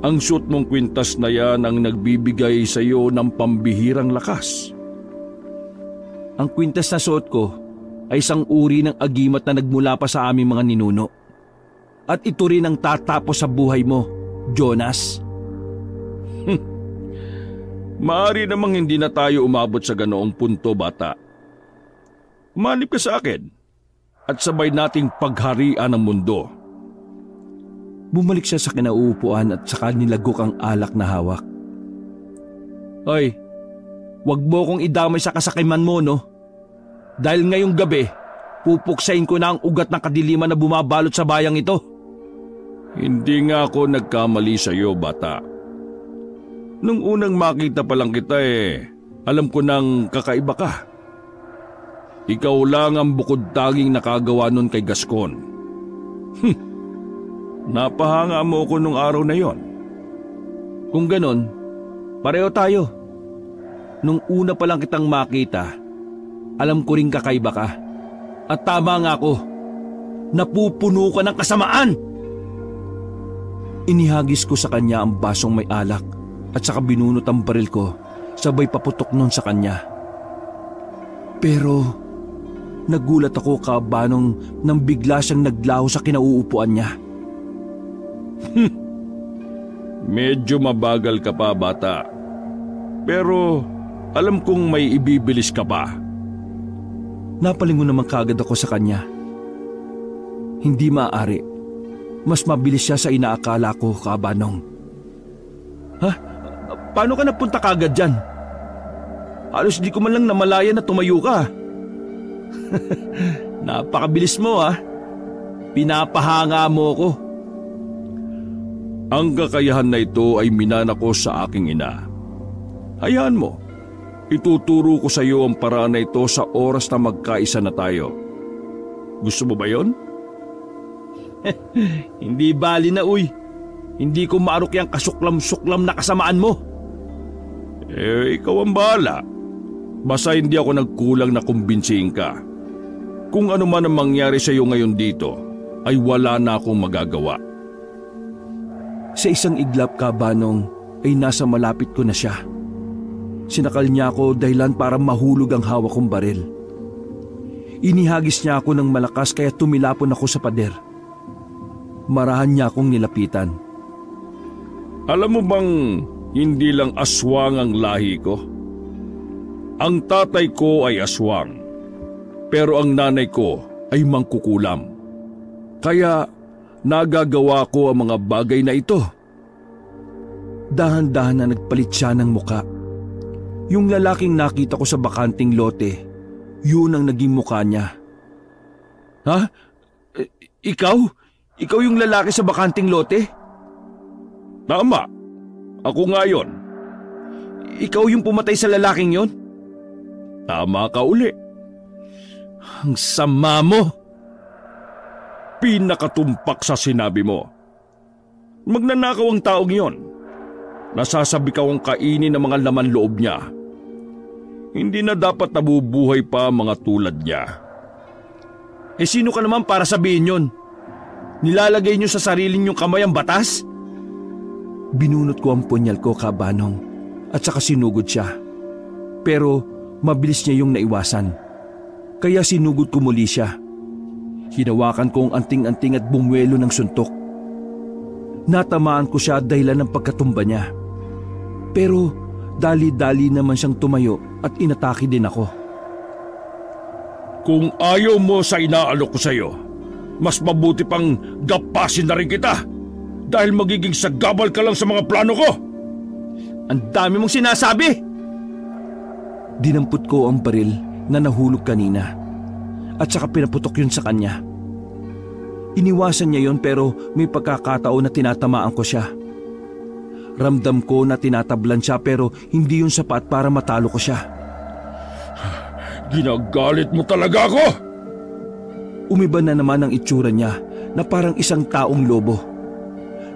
ang suot mong kwintas na yan ang nagbibigay sa iyo ng pambihirang lakas. Ang kwintas na suot ko ay isang uri ng agimat na nagmula pa sa aming mga ninuno. At ito rin ang tatapos sa buhay mo, Jonas. Maaari namang hindi na tayo umabot sa ganoong punto, bata. Umanib ka sa akin at sabay nating pagharian ang mundo. Bumalik siya sa kinauupuan at saka nilagok ang alak na hawak. Hoy, wag mo kong idamay sa kasakiman mo, no? Dahil ngayong gabi, pupuksain ko na ang ugat ng kadiliman na bumabalot sa bayang ito. Hindi nga ako nagkamali sa iyo, bata. Nung unang makita pa lang kita alam ko nang kakaiba ka. Ikaw lang ang bukod tanging nakagawa nun kay Gascon. Napahanga mo ko nung araw na yon. Kung ganon, pareho tayo. Nung una pa lang kitang makita, alam ko rin kakaiba ka. At tama nga ako, napupuno ka ng kasamaan. Inihagis ko sa kanya ang basong may alak at saka binunot ang baril ko, sabay paputok nun sa kanya. Pero nagulat ako kabanong nang bigla siyang naglaho sa kinauupuan niya. Medyo mabagal ka pa, bata. Pero alam kong may ibibilis ka pa. Napalingon naman kagad ako sa kanya. Hindi maaari. Mas mabilis siya sa inaakala ko, kabanong. Ha? Paano ka napunta kagad dyan? Halos di ko man lang namalaya na tumayo ka. Napakabilis mo, ha? Pinapahanga mo ko. Ang kakayahan na ito ay minana ko sa aking ina. Hayaan mo, ituturo ko sa iyo ang paraan na ito sa oras na magkaisa na tayo. Gusto mo ba yon? Hindi bali na, uy. Hindi ko maarok yung kasuklam-suklam na kasamaan mo. Ikaw ang bahala. Basta hindi ako nagkulang na kumbinsihin ka. Kung ano man ang mangyari sa iyo ngayon dito, ay wala na akong magagawa. Sa isang iglap, kabanong, ay nasa malapit ko na siya. Sinakal niya ako dahilan para mahulog ang hawak kong baril. Inihagis niya ako ng malakas kaya tumilapon ako sa pader. Marahan niya akong nilapitan. Alam mo bang hindi lang aswang ang lahi ko? Ang tatay ko ay aswang, pero ang nanay ko ay mangkukulam. Kaya nagagawa ko ang mga bagay na ito. Dahan-dahan na nagpalit siya ng muka. Yung lalaking nakita ko sa bakanting lote, yun ang naging mukha niya. Ha? Ikaw? Ikaw yung lalaki sa bakanting lote? Tama. Ako nga yun. Ikaw yung pumatay sa lalaking yon? Tama ka uli. Ang sama mo. Pinakatumpak sa sinabi mo. Magnanakaw ang taong yon. Nasasabi ka ang kainin ng mga laman loob niya. Hindi na dapat nabubuhay pa ang mga tulad niya. Sino ka naman para sabihin yon? Nilalagay niyo sa sarili niyong kamay ang batas? Binunot ko ang punyal ko, kabanong, at saka sinugod siya. Pero mabilis niya yung naiwasan. Kaya sinugod ko muli siya. Hinawakan ko ang anting-anting at bumuelo ng suntok. Natamaan ko siya dahilan ng pagkatumba niya. Pero dali-dali naman siyang tumayo at inatake din ako. Kung ayaw mo sa inaalok ko sa iyo, mas mabuti pang gapasin na rin kita dahil magiging sagabal ka lang sa mga plano ko. Ang dami mong sinasabi! Dinampot ko ang baril na nahulog kanina at saka pinaputok yun sa kanya. Iniwasan niya yon pero may pagkakataon na tinatamaan ko siya. Ramdam ko na tinatablan siya pero hindi yun sapat para matalo ko siya. Ginagalit mo talaga ako! Umiba na naman ang itsura niya na parang isang taong lobo.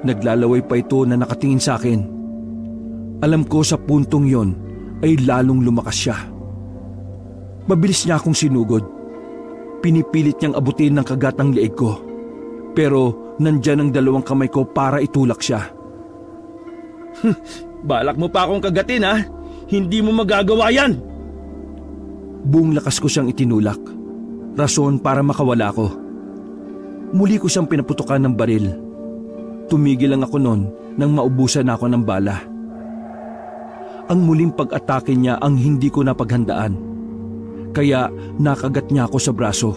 Naglalaway pa ito na nakatingin sa akin. Alam ko sa puntong yon ay lalong lumakas siya. Mabilis niya akong sinugod. Pinipilit niyang abutin ng kagat ang leeg ko. Pero nandyan ang dalawang kamay ko para itulak siya. Balak mo pa akong kagatin, ha? Hindi mo magagawa yan! Buong lakas ko siyang itinulak. rason para makawala ko. Muli ko siyang pinaputukan ng baril. Tumigil lang ako noon nang maubusan ako ng bala. Ang muling pag-atake niya ang hindi ko napaghandaan, kaya nakagat niya ako sa braso.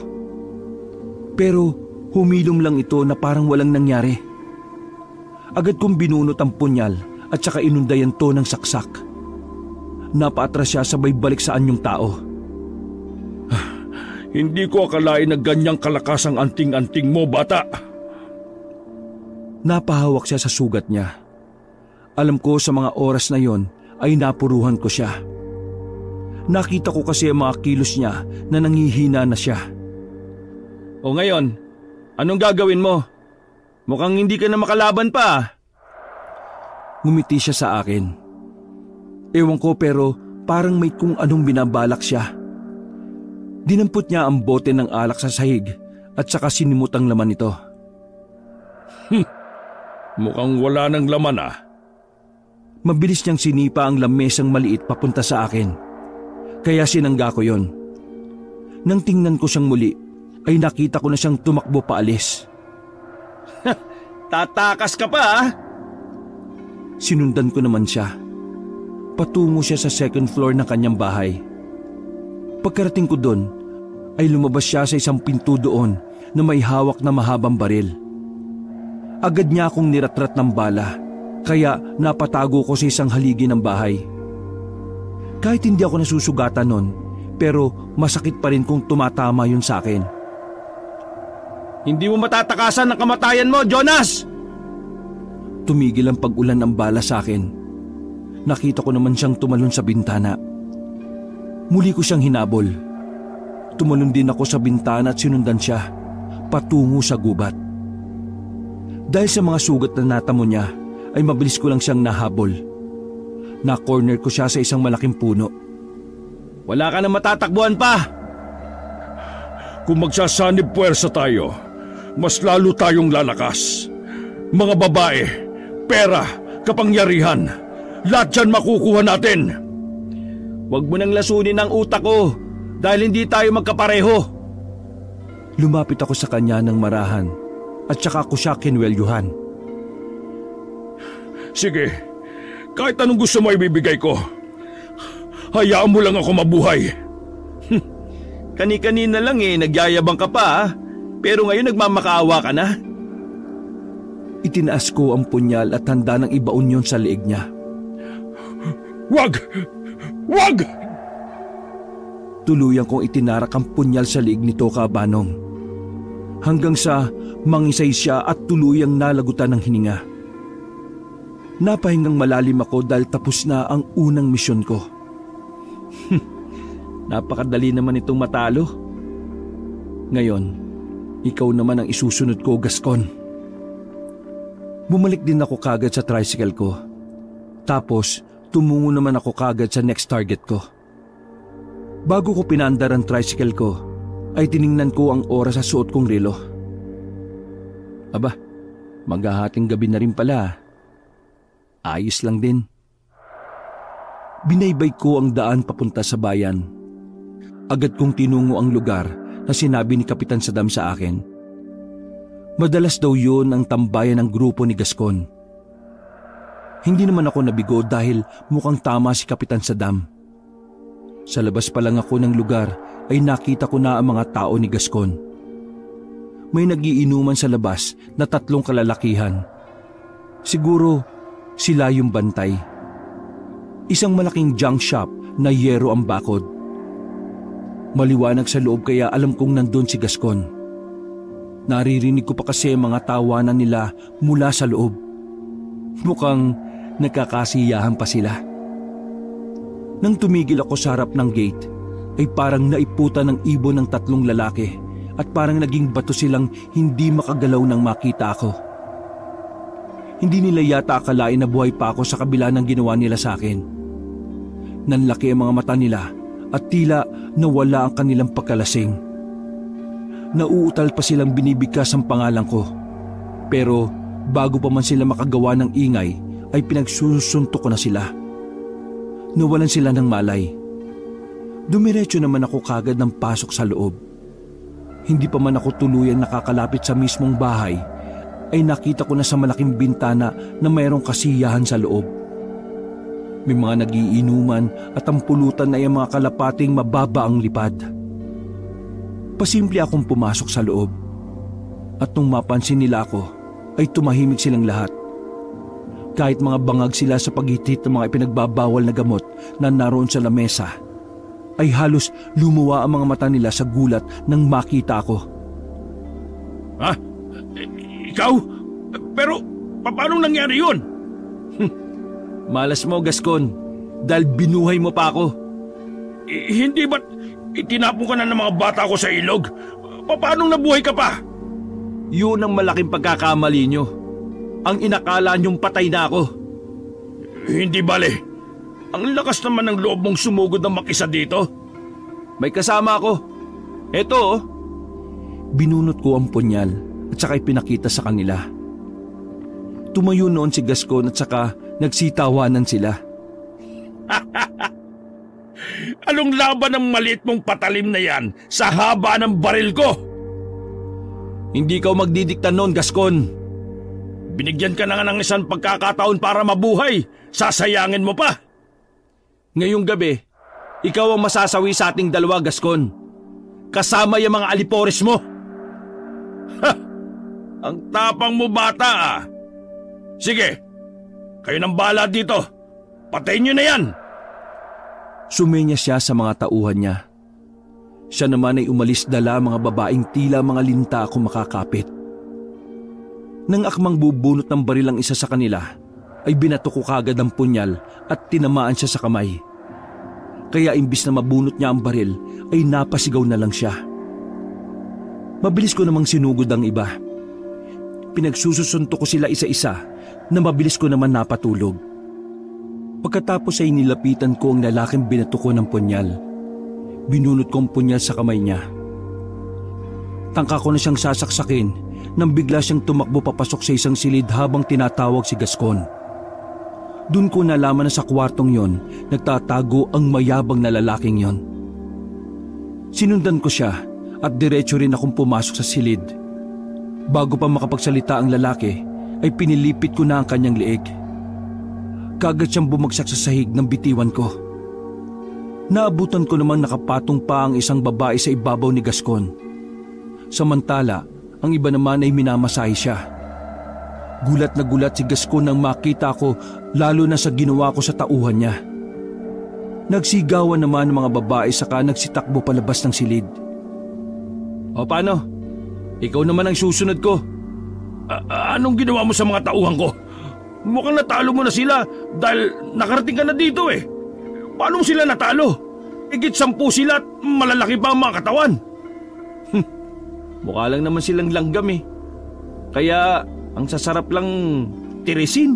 Pero humilom lang ito na parang walang nangyari. Agad kong binunot ang punyal at saka inundayan to ng saksak. Napaatras siya sabay balik sa anyong tao. Hindi ko akalain na ganyang kalakas ang anting-anting mo, bata. Napahawak siya sa sugat niya. Alam ko sa mga oras na yon ay napuruhan ko siya. Nakita ko kasi ang mga kilos niya na nanghihina na siya. O ngayon, anong gagawin mo? Mukhang hindi ka na makalaban pa. Ngumiti siya sa akin. Ewan ko pero parang may kung anong binabalak siya. Dinampot niya ang bote ng alak sa sahig at saka sinimut ang laman nito. Mukhang wala ng laman ah. Mabilis niyang sinipa ang lamesang maliit papunta sa akin. Kaya sinangga ko yon. Nang tingnan ko siyang muli, ay nakita ko na siyang tumakbo paalis. Tatakas ka pa ah. Sinundan ko naman siya. Patungo siya sa second floor ng kanyang bahay. Pagkarating ko doon, ay lumabas siya sa isang pinto doon na may hawak na mahabang baril. Agad niya akong niratrat ng bala, kaya napatago ko sa isang haligi ng bahay. Kahit hindi ako nasusugatan noon, pero masakit pa rin kung tumatama yun sa akin. Hindi mo matatakasan ang kamatayan mo, Jonas! Tumigil ang pag-ulan ng bala sa akin. Nakita ko naman siyang tumalon sa bintana. Muli ko siyang hinabol. Tumalon din ako sa bintana at sinundan siya, patungo sa gubat. Dahil sa mga sugat na natamo niya, ay mabilis ko lang siyang nahabol. Na-corner ko siya sa isang malaking puno. Wala ka na matatakbuhan pa! Kung magsasanib puwersa tayo, mas lalo tayong lalakas. Mga babae, pera, kapangyarihan, lahat yan makukuha natin. Huwag mo nang lasunin ang utak ko dahil hindi tayo magkapareho. Lumapit ako sa kanya ng marahan at saka ko siya kinwelyuhan. Sige, kahit anong gusto mo ibibigay ko. Hayaan mo lang ako mabuhay. Kani-kanina lang nagyayabang ka pa pero ngayon nagmamakaawa ka na. Itinaas ko ang punyal at handa ng ibaon yun sa leeg niya. Wag! Wag! Tuluyang kong itinarak ang punyal sa leeg nito, Kabanong. Hanggang sa mangisay siya at tuluyang nalagutan ng hininga. Napahingang malalim ako dahil tapos na ang unang misyon ko. Napakadali naman itong matalo. Ngayon, ikaw naman ang isusunod ko, Gascon. Bumalik din ako kagad sa tricycle ko. Tapos, tumungo naman ako kagad sa next target ko. Bago ko pinandar ang tricycle ko, ay tiningnan ko ang oras sa suot kong relo. Aba, maghahating gabi na rin pala. Ayos lang din. Binaybay ko ang daan papunta sa bayan. Agad kong tinungo ang lugar na sinabi ni Kapitan Saddam sa akin. Madalas daw yun ang tambayan ng grupo ni Gascon. Hindi naman ako nabigo dahil mukhang tama si Kapitan Saddam. Sa labas pa lang ako ng lugar ay nakita ko na ang mga tao ni Gascon. May nagiinuman sa labas na 3 kalalakihan. Siguro sila yung bantay. Isang malaking junk shop na yero ang bakod. Maliwanag sa loob kaya alam kong nandun si Gascon. Naririnig ko pa kasi ang mga tawanan nila mula sa loob. Mukhang nagkakasiyahan pa sila. Nang tumigil ako sa harap ng gate, ay parang naiputan ng ibon ng 3 lalaki at parang naging bato silang hindi makagalaw nang makita ako. Hindi nila yata akalain na buhay pa ako sa kabila ng ginawa nila sa akin. Nanlaki ang mga mata nila at tila nawala ang kanilang pagkalasing. Nauutal pa silang binibigkas ang pangalan ko. Pero bago pa man sila makagawa ng ingay, ay pinagsusuntok ko na sila. Nawalan sila ng malay. Dumiretso naman ako kagad ng pasok sa loob. Hindi pa man ako tuluyan nakakalapit sa mismong bahay, ay nakita ko na sa malaking bintana na mayroong kasiyahan sa loob. May mga nagiinuman at ang pulutan ay ang mga kalapating mababa ang lipad. Pasimple akong pumasok sa loob. At nung mapansin nila ako, ay tumahimik silang lahat. Kahit mga bangag sila sa paghitit ng mga ipinagbabawal na gamot na naroon sa lamesa, ay halos lumuwa ang mga mata nila sa gulat nang makita ako. Ha? Ikaw? Pero paano nangyari yun? Malas mo, Gascon, dahil binuhay mo pa ako. Hindi ba't itinapon ka na ng mga bata ko sa ilog? Paano nabuhay ka pa? Yun ang malaking pagkakamali nyo. Ang inakala nyong patay na ako. Hindi bale. Ang lakas naman ng loob mong sumugod ng mag-isa dito. May kasama ako. Eto oh. Binunot ko ang punyal at saka ipinakita sa kanila. Tumayo noon si Gascon at saka nagsitawanan sila. Anong laban ng maliit mong patalim na yan sa haba ng baril ko? Hindi ka magdidikta noon, Gascon. Binigyan ka na nga ng isang pagkakataon para mabuhay. Sasayangin mo pa. Ngayong gabi, ikaw ang masasawi sa ating dalawa, Gascon. Kasama yung mga alipores mo. Ha! Ang tapang mo, bata ah. Sige, kayo nang bahala dito. Patayin nyo na yan. Sumenya siya sa mga tauhan niya. Siya naman ay umalis dala mga babaeng tila mga linta ako makakapit. Nang akmang bubunot ng baril ang isa sa kanila, ay binato ko kagad ang punyal at tinamaan siya sa kamay. Kaya imbis na mabunot niya ang baril, ay napasigaw na lang siya. Mabilis ko namang sinugod ang iba. Pinagsususunto ko sila isa-isa na mabilis ko naman napatulog. Pagkatapos ay nilapitan ko ang lalaking binato ko ng punyal. Binunot ko ang punyal sa kamay niya. Tangka ko na siyang sasaksakin nang bigla siyang tumakbo papasok sa isang silid habang tinatawag si Gascon. Doon ko nalaman na sa kwartong yon nagtatago ang mayabang na lalaking yon. Sinundan ko siya at diretso rin akong pumasok sa silid. Bago pa makapagsalita ang lalaki ay pinilipit ko na ang kanyang leeg. Kagad siyang bumagsak sa sahig ng bitiwan ko. Naabutan ko namang nakapatong pa ang isang babae sa ibabaw ni Gascon. Samantala, ang iba naman ay minamasahe siya. Gulat na gulat si Gascon nang makita ko, lalo na sa ginawa ko sa tauhan niya. Nagsigawan naman ang mga babae saka nagsitakbo palabas ng silid. O paano? Ikaw naman ang susunod ko. Anong ginawa mo sa mga tauhan ko? Mukhang natalo mo na sila dahil nakarating ka na dito eh. Paano mo sila natalo? Higit 10 sila at malalaki pa ang mga katawan. Mukha lang naman silang langgam eh. Kaya ang sasarap lang tirisin.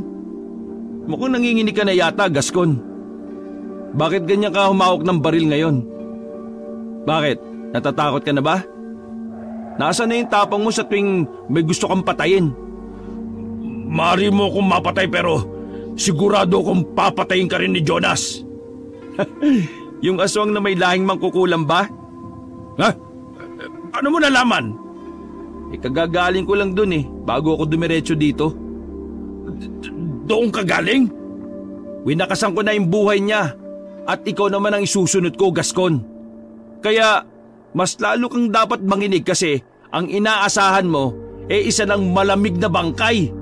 Mukhang nanginginig ka na yata, Gascon. Bakit ganyan ka humawak ng baril ngayon? Bakit? Natatakot ka na ba? Nasaan na yung tapang mo sa tuwing may gusto kang patayin? Maaari mo akong mapatay pero sigurado akong papatayin ka rin ni Jonas. Yung aswang na may lahing mangkukulam ba? Ha? Ano mo nalaman? Kagagaling ko lang dun eh, bago ako dumiretso dito. Doon ka galing? Winakasan ko na yung buhay niya at ikaw naman ang isusunod ko, Gascon. Kaya mas lalo kang dapat manginig kasi ang inaasahan mo isa ng malamig na bangkay.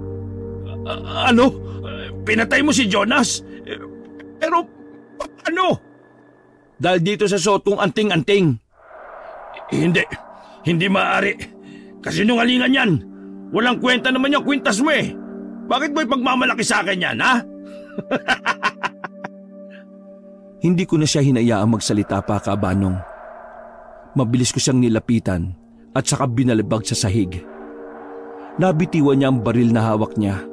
Ano? Pinatay mo si Jonas? Pero paano? Dahil dito sa sotong anting-anting. Hindi maaari. Kasinungalingan yan. Walang kwenta naman yung kwintas mo eh. Bakit mo ipagmamalaki sa akin yan, ha? Hindi ko na siya hinayaang magsalita pa, Kabanong. Mabilis ko siyang nilapitan at saka binalibag sa sahig. Nabitiwan niya ang baril na hawak niya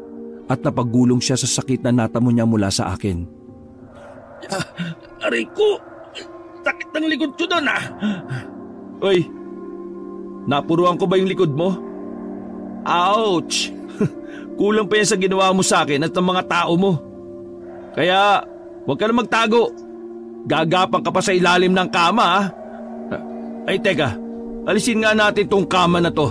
at napagulong siya sa sakit na natamo niya mula sa akin. Aray ko! Sakit ng likod ko doon ah! Oy! Napuruan ko ba yung likod mo? Ouch! Kulang pa yan sa ginawa mo sa akin at ng mga tao mo. Kaya huwag ka na magtago. Gagapang ka pa sa ilalim ng kama ah. Ay teka, alisin nga natin tong kama na to.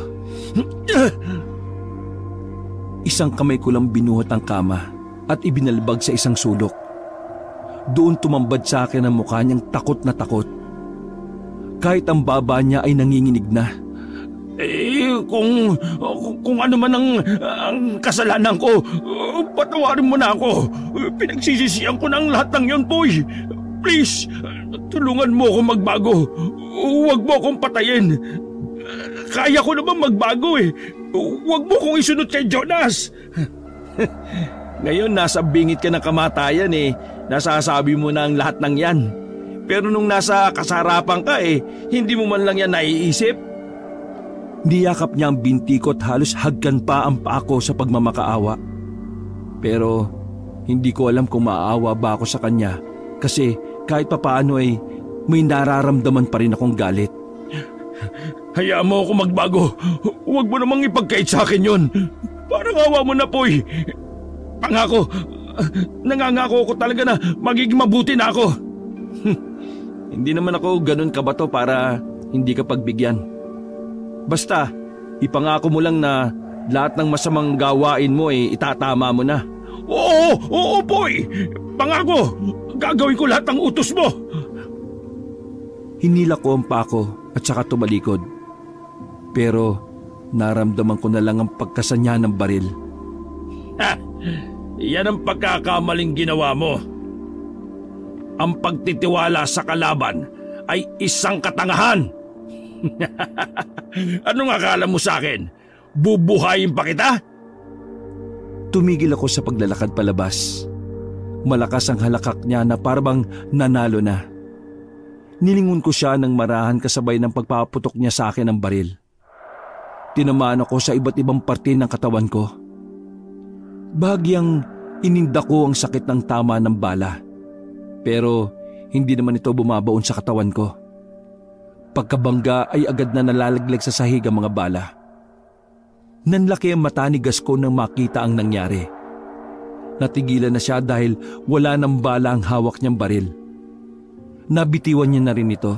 Isang kamay ko lang binuhat ang kama at ibinalbag sa isang sulok. Doon tumambad sa akin ang mukha niyang takot na takot. Kahit ang baba niya ay nanginginig na. Kung ano man ang kasalanan ko, patawarin mo na ako. Pinagsisisihan ko na ang lahat ng yon, Poy. Please, tulungan mo ako magbago. Huwag mo akong patayin. Kaya ko naman magbago eh. Huwag mo akong isunod kay Jonas. Ngayon nasa bingit ka ng kamatayan eh. Nasasabi mo na ang lahat ng yan. Pero nung nasa kasarapan ka eh, hindi mo man lang yan naiisip. Niyakap niya ang binti ko at halos hagkan pa ang paa ko sa pagmamakaawa. Pero hindi ko alam kung maaawa ba ako sa kanya kasi kahit papaano ay may nararamdaman pa rin akong galit. Hayaan mo ako magbago. Huwag mo namang ipagkait sa akin yon. Parang awa mo na, Poy. Pangako, nangangako ko talaga na magiging mabuti na ako. Hindi naman ako ganun kabato para hindi ka pagbigyan. Basta, ipangako mo lang na lahat ng masamang gawain mo ay itatama mo na. Oo, Poy. Pangako, gagawin ko lahat ng utos mo. Hinila ko ang pako at saka tumalikod. Pero naramdaman ko na lang ang pagkasanya ng baril. Yan ang pagkakamaling ginawa mo. Ang pagtitiwala sa kalaban ay isang katangahan. Anong akala mo sa akin? Bubuhayin pa kita? Tumigil ako sa paglalakad palabas. Malakas ang halakak niya na parang nanalo na. Nilingon ko siya nang marahan kasabay ng pagpaputok niya sa akin ng baril. Tinamaan ako sa iba't ibang parte ng katawan ko. Bahagyang ininda ko ang sakit ng tama ng bala. Pero hindi naman ito bumabaon sa katawan ko. Pagkabangga ay agad na nalalaglag sa sahig ang mga bala. Nanlaki ang mata ni Gascon nang makita ang nangyari. Natigilan na siya dahil wala ng bala ang hawak niyang baril. Nabitiwan niya na rin ito.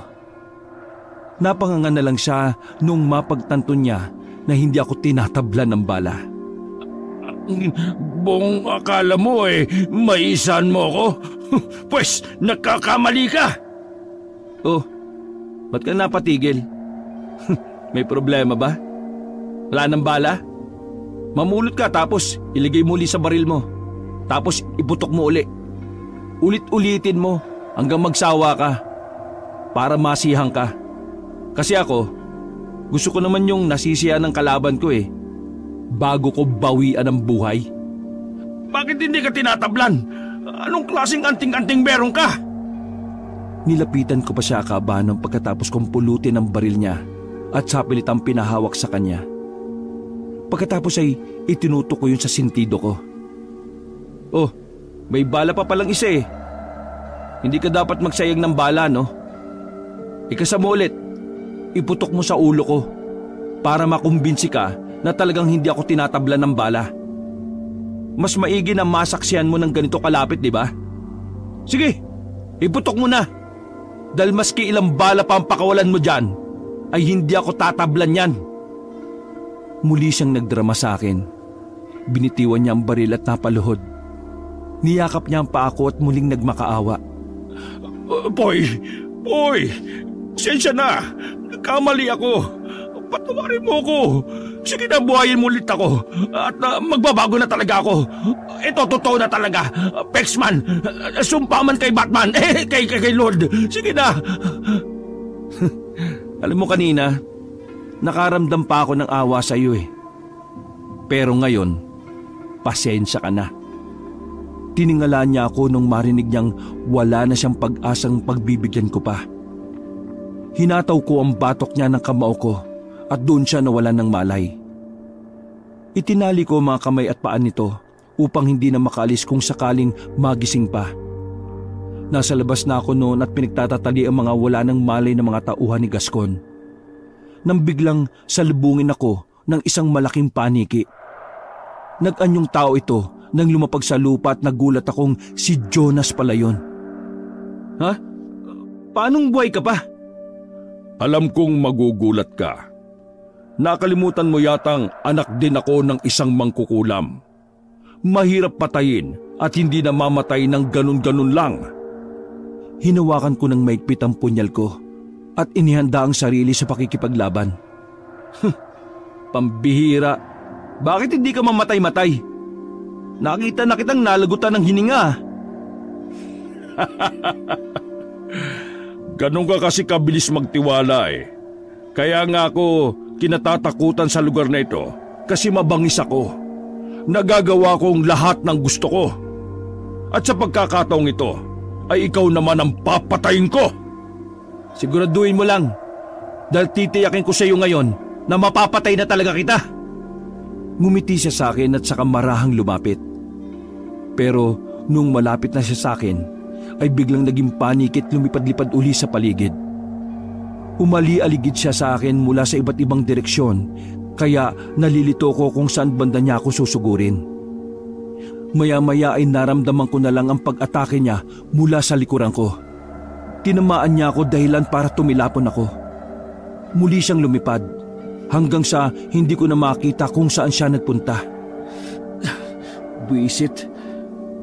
Napanganga na lang siya nung mapagtanto niya na hindi ako tinatablan ng bala. Bong akala mo maisan mo ako? Pues nagkakamali ka. Oh, ba't ka napatigil? May problema ba? Wala ng bala? Mamulot ka tapos ilagay mo uli sa baril mo. Tapos iputok mo uli. Ulit-ulitin mo hanggang magsawa ka para masihang ka. Kasi ako, gusto ko naman yung nasisiyan ng kalaban ko bago ko bawian ang buhay. Bakit hindi ka tinatablan? Anong klaseng anting-anting meron ka? Nilapitan ko pa siya kabahan pagkatapos kong pulutin ang baril niya at sapilit ang pinahawak sa kanya. Pagkatapos ay itinutok ko yun sa sintido ko. Oh, may bala pa palang isa Hindi ka dapat magsayang ng bala, no? Ikasa mo ulit, iputok mo sa ulo ko para makumbinsi ka na talagang hindi ako tinatablan ng bala. Mas maigi na masaksihan mo ng ganito kalapit, di ba? Sige, iputok mo na. Dahil maski ilang bala pa ang pakawalan mo dyan, ay hindi ako tatablan yan. Muli siyang nagdrama sa akin. Binitiwan niya ang baril at napaluhod. Niyakap niya ang paa ko at muling nagmakaawa. Poy, sensya na. Nagkamali ako. Patawarin mo ako. Sige na, buhayin mo ulit ako. At magbabago na talaga ako. Ito, totoo na talaga. Pexman, sumpa man kay Batman. Kay Lord. Sige na. Alam mo kanina, nakaramdam pa ako ng awa sa iyo Pero ngayon, pasensya ka na. Tiningala niya ako nung marinig niyang wala na siyang pag-asang pagbibigyan ko pa. Hinataw ko ang batok niya ng kamao ko at doon siya nawalan ng malay. Itinali ko ang mga kamay at paan nito upang hindi na makaalis kung sakaling magising pa. Nasa labas na ako noon at pinagtatatali ang mga wala ng malay ng mga tauhan ni Gascon. Nang biglang salubungin ako ng isang malaking paniki. Nag-anyong tao ito nang lumapag sa lupa at nagulat akong si Jonas pala yun. Ha? Paanong buhay ka pa? Alam kong magugulat ka. Nakalimutan mo yatang anak din ako ng isang mangkukulam. Mahirap patayin at hindi namamatay ng ganun-ganun lang. Hinawakan ko ng maigpit ang punyal ko at inihanda ang sarili sa pakikipaglaban. Pambihira. Bakit hindi ka mamatay-matay? Nakita na kitang nalagutan ng hininga. Ganun ka kasi kabilis magtiwala eh. Kaya nga ako kinatatakutan sa lugar na ito kasi mabangis ako. Nagagawa kong lahat ng gusto ko. At sa pagkakataong ito ay ikaw naman ang papatayin ko. Siguraduhin mo lang dahil titiyakin ko sa iyo ngayon na mapapatay na talaga kita. Ngumiti siya sa akin at saka marahang lumapit. Pero nung malapit na siya sa akin, ay biglang naging panikit lumipad-lipad uli sa paligid. Umali-aligid siya sa akin mula sa iba't ibang direksyon, kaya nalilito ko kung saan banda niya ako susugurin. Maya-maya ay naramdaman ko na lang ang pag-atake niya mula sa likuran ko. Tinamaan niya ako dahilan para tumilapon ako. Muli siyang lumipad, hanggang sa hindi ko na makita kung saan siya nagpunta. Buisit,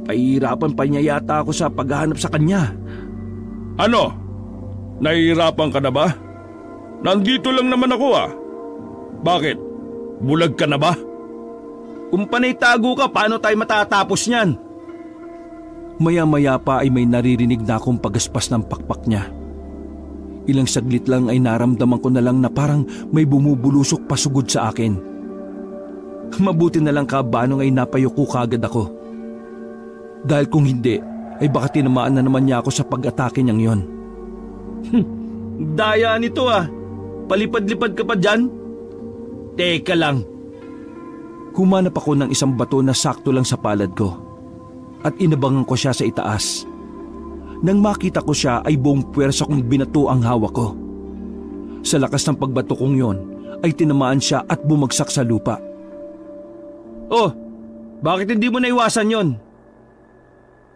pahihirapan pa niya yata ako sa paghahanap sa kanya. Ano? Nahihirapan ka na ba? Nandito lang naman ako ah. Bakit? Bulag ka na ba? Kung panay tago ka, paano tayo matatapos niyan? Maya-maya pa ay may naririnig na akong pagaspas ng pakpak niya. Ilang saglit lang ay naramdaman ko na lang na parang may bumubulusok pasugod sa akin. Mabuti na lang kabanong ay napayuko kagad ako. Dahil kung hindi, ay baka tinamaan na naman niya ako sa pag-atake niyang yon. Daya nito ah. Palipad-lipad ka pa dyan? Teka lang. Humanap ako ng isang bato na sakto lang sa palad ko at inabangan ko siya sa itaas. Nang makita ko siya ay buong puwersa kong binato ang hawak ko. Sa lakas ng pagbato kong yon ay tinamaan siya at bumagsak sa lupa. Oh, bakit hindi mo naiwasan yon?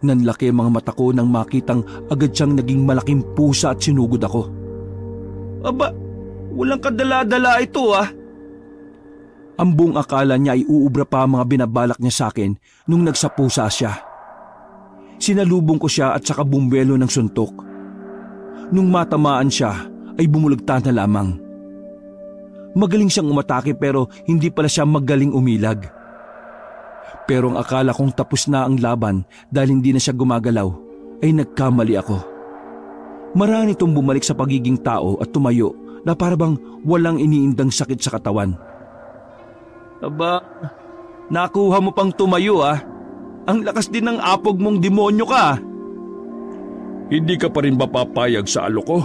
Nanlaki ang mga mata ko nang makitang agad siyang naging malaking pusa at sinugod ako. Aba, walang kadala-dala ito ah. Ang buong akala niya ay uubra pa ang mga binabalak niya sa akin nung nagsapusa siya. Sinalubong ko siya at saka bumwelo ng suntok. Nung matamaan siya ay bumulagta na lamang. Magaling siyang umatake pero hindi pala siya magaling umilag. Pero ang akala kong tapos na ang laban dahil hindi na siya gumagalaw ay nagkamali ako. Marami itong bumalik sa pagiging tao at tumayo na parabang walang iniindang sakit sa katawan. Aba, nakuha mo pang tumayo ah. Ang lakas din ng apog mong demonyo ka. Hindi ka pa rin ba papayag sa alok ko?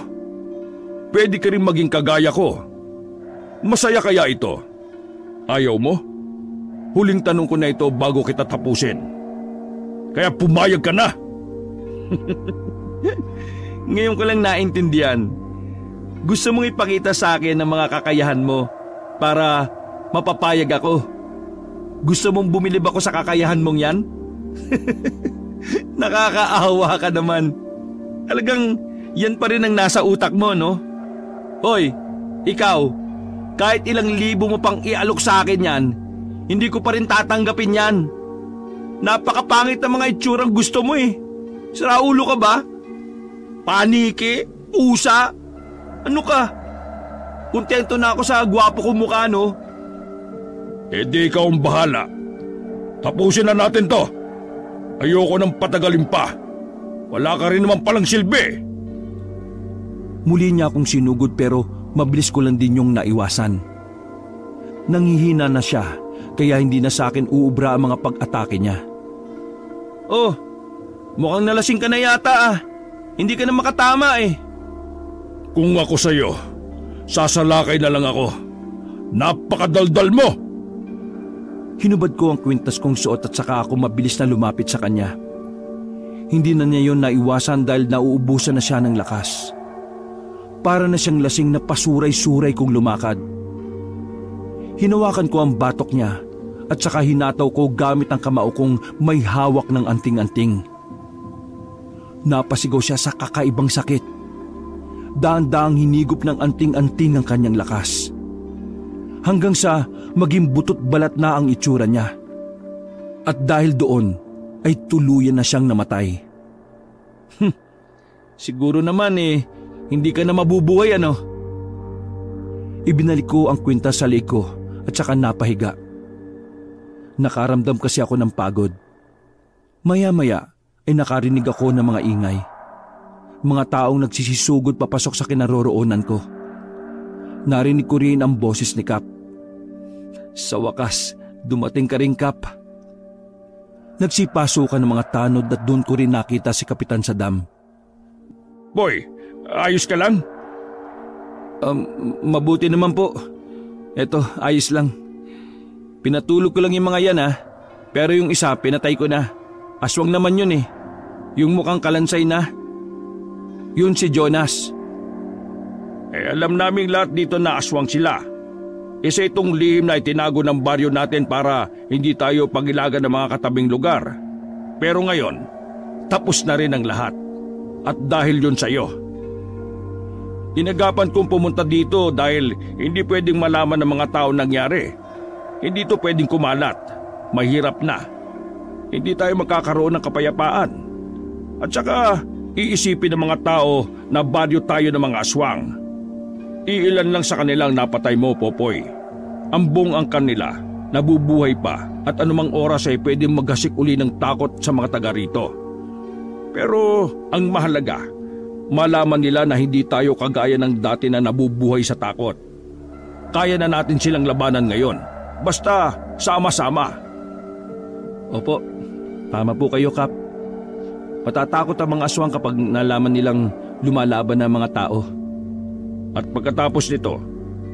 Pwede ka rin maging kagaya ko. Masaya kaya ito? Ayaw mo? Huling tanong ko na ito bago kita tapusin. Kaya pumayag ka na. Ngayon ko lang naintindihan. Gusto mong ipakita sa akin ang mga kakayahan mo para mapapayag ako. Gusto mong bumilib ako sa kakayahan mong yan? Nakakaawa ka naman. Talagang yan pa rin ang nasa utak mo, no? Hoy, ikaw, kahit ilang libo mo pang ialok sa akin yan, hindi ko pa rin tatanggapin yan. Napakapangit ng mga itsurang gusto mo eh. Saraulo ka ba? Paniki? Pusa? Ano ka? Kontento na ako sa gwapo kong mukha, no? Eh di ikaw ang bahala. Tapusin na natin to. Ayoko nang patagalin pa. Wala ka rin naman palang silbi. Muli niya akong sinugod pero mabilis ko lang din yung naiwasan. Nangihina na siya kaya hindi na sa akin uubra ang mga pag-atake niya. Oh, mukhang nalasing ka na yata ah. Hindi ka na makatama eh. Kung ako sa'yo, sasalakay na lang ako. Napakadaldal mo! Hinubad ko ang kwintas kong suot at saka ako mabilis na lumapit sa kanya. Hindi na niya yun naiwasan dahil nauubusan na siya ng lakas. Para na siyang lasing na pasuray-suray kong lumakad. Hinawakan ko ang batok niya at saka hinataw ko gamit ang kamao kong may hawak ng anting-anting. Napasigaw siya sa kakaibang sakit. daan-daang hinigop ng anting-anting ang kanyang lakas. Hanggang sa maging butot balat na ang itsura niya. At dahil doon ay tuluyan na siyang namatay. Siguro naman hindi ka na mabubuhay ano? Ibinalik ko ang kwintas sa leeg ko at saka napahiga. Nakaramdam kasi ako ng pagod. Maya-maya ay nakarinig ako ng mga ingay. Mga taong nagsisisugod papasok sa kinaroroonan ko. Narinig ko rin ang boses ni Kap. Sa wakas, dumating ka rin, Kap. Nagsipasukan ng mga tanod at doon ko rin nakita si Kapitan Saddam. Boy, ayos ka lang? Mabuti naman po. Eto, ayos lang. Pinatulog ko lang yung mga yan pero yung isa pinatay ko na. Aswang naman yun Yung mukhang kalansay na. Yun si Jonas. Alam naming lahat dito na aswang sila. Isa itong lihim na itinago ng baryo natin para hindi tayo pagilagan ng mga katabing lugar. Pero ngayon, tapos na rin ang lahat. At dahil yun sa'yo. Inagapan kong pumunta dito dahil hindi pwedeng malaman ng mga tao nangyari. Hindi to pwedeng kumalat. Mahirap na. Hindi tayo magkakaroon ng kapayapaan. At saka, iisipin ng mga tao na baryo tayo ng mga aswang. Iilan lang sa kanilang napatay mo, Popoy. Ambong ang kanila, nabubuhay pa at anumang oras ay pwedeng maghasik uli ng takot sa mga taga rito. Pero ang mahalaga, malaman nila na hindi tayo kagaya ng dati na nabubuhay sa takot. Kaya na natin silang labanan ngayon, basta sama-sama. Opo, tama po kayo, Kap. Matatakot ang mga aswang kapag nalaman nilang lumalaban ng mga tao. At pagkatapos nito,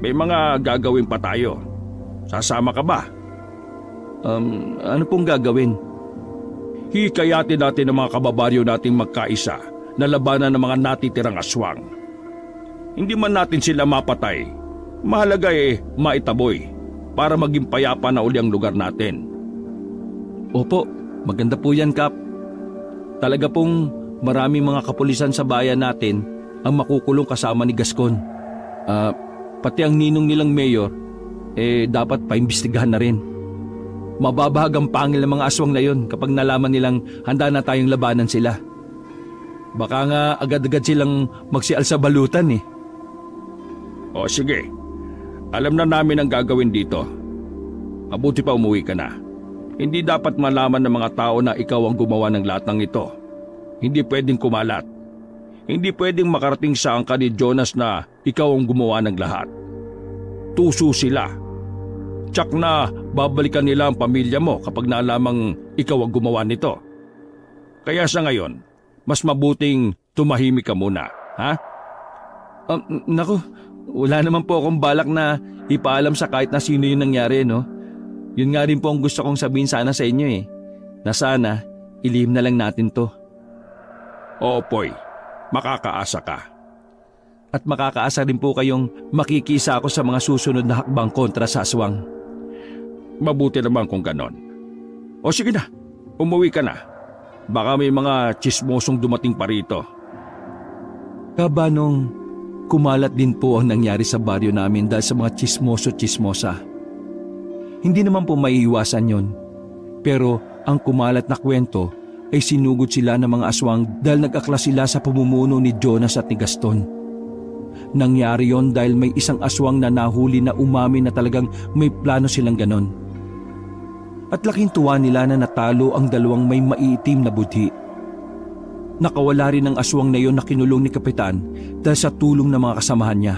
may mga gagawin pa tayo. Sasama ka ba? Ano pong gagawin? Hikayatin natin ang mga kababaryo nating magkaisa na labanan ng mga natitirang aswang. Hindi man natin sila mapatay, mahalaga maitaboy para maging payapa na uli ang lugar natin. Opo, maganda po yan, Kap. Talaga pong maraming mga kapulisan sa bayan natin ang makukulong kasama ni Gascon. Pati ang ninong nilang mayor, dapat paimbestigahan na rin. Mababahag ang pangil ng mga aswang na yon kapag nalaman nilang handa na tayong labanan sila. Baka nga agad-agad silang magsial sa balutan O sige, alam na namin ang gagawin dito. Mabuti pa umuwi ka na. Hindi dapat malaman ng mga tao na ikaw ang gumawa ng lahat ng ito. Hindi pwedeng kumalat. Hindi pwedeng makarating sa angka ni Jonas na ikaw ang gumawa ng lahat. Tuso sila. Tsak na babalikan nila ang pamilya mo kapag nalamang ikaw ang gumawa nito. Kaya sa ngayon, mas mabuting tumahimik ka muna, ha? Naku, wala naman po akong balak na ipaalam sa kahit na sino yung nangyari, no? Yun nga rin po ang gusto kong sabihin sana sa inyo na sana ilihim na lang natin to. Oo, Poy. Makakaasa ka. At makakaasa rin po kayong makikisa ako sa mga susunod na hakbang kontra sa aswang. Mabuti naman kung ganon. O sige na, umuwi ka na. Baka may mga tsismosong dumating pa rito. Kabanong, kumalat din po ang nangyari sa baryo namin dahil sa mga tsismoso-tsismosa. Hindi naman po maiiwasan yon. Pero ang kumalat na kwento ay sinugod sila ng mga aswang dahil nag-akla sila sa pamumuno ni Jonas at ni Gaston. Nangyari yon dahil may isang aswang na nahuli na umamin na talagang may plano silang ganon. At laking tuwa nila na natalo ang dalawang may maiitim na budhi. Nakawala rin ang aswang na yon na kinulong ni Kapitan dahil sa tulong ng mga kasamahan niya.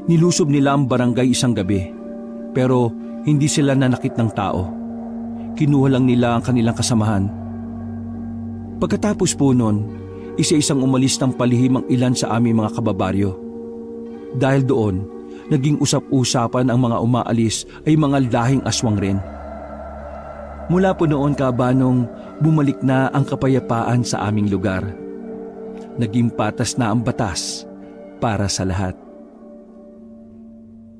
Nilusob nila ang barangay isang gabi, pero hindi sila nanakit ng tao. Kinuha lang nila ang kanilang kasamahan. Pagkatapos po nun, isa-isang umalis ng palihim ang ilan sa aming mga kababaryo. Dahil doon, naging usap-usapan ang mga umaalis ay mga lahing aswang rin. Mula po noon, Kabanong, bumalik na ang kapayapaan sa aming lugar. Naging patas na ang batas para sa lahat.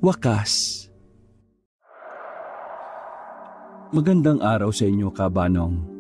Wakas. Magandang araw sa inyo, Kabanong.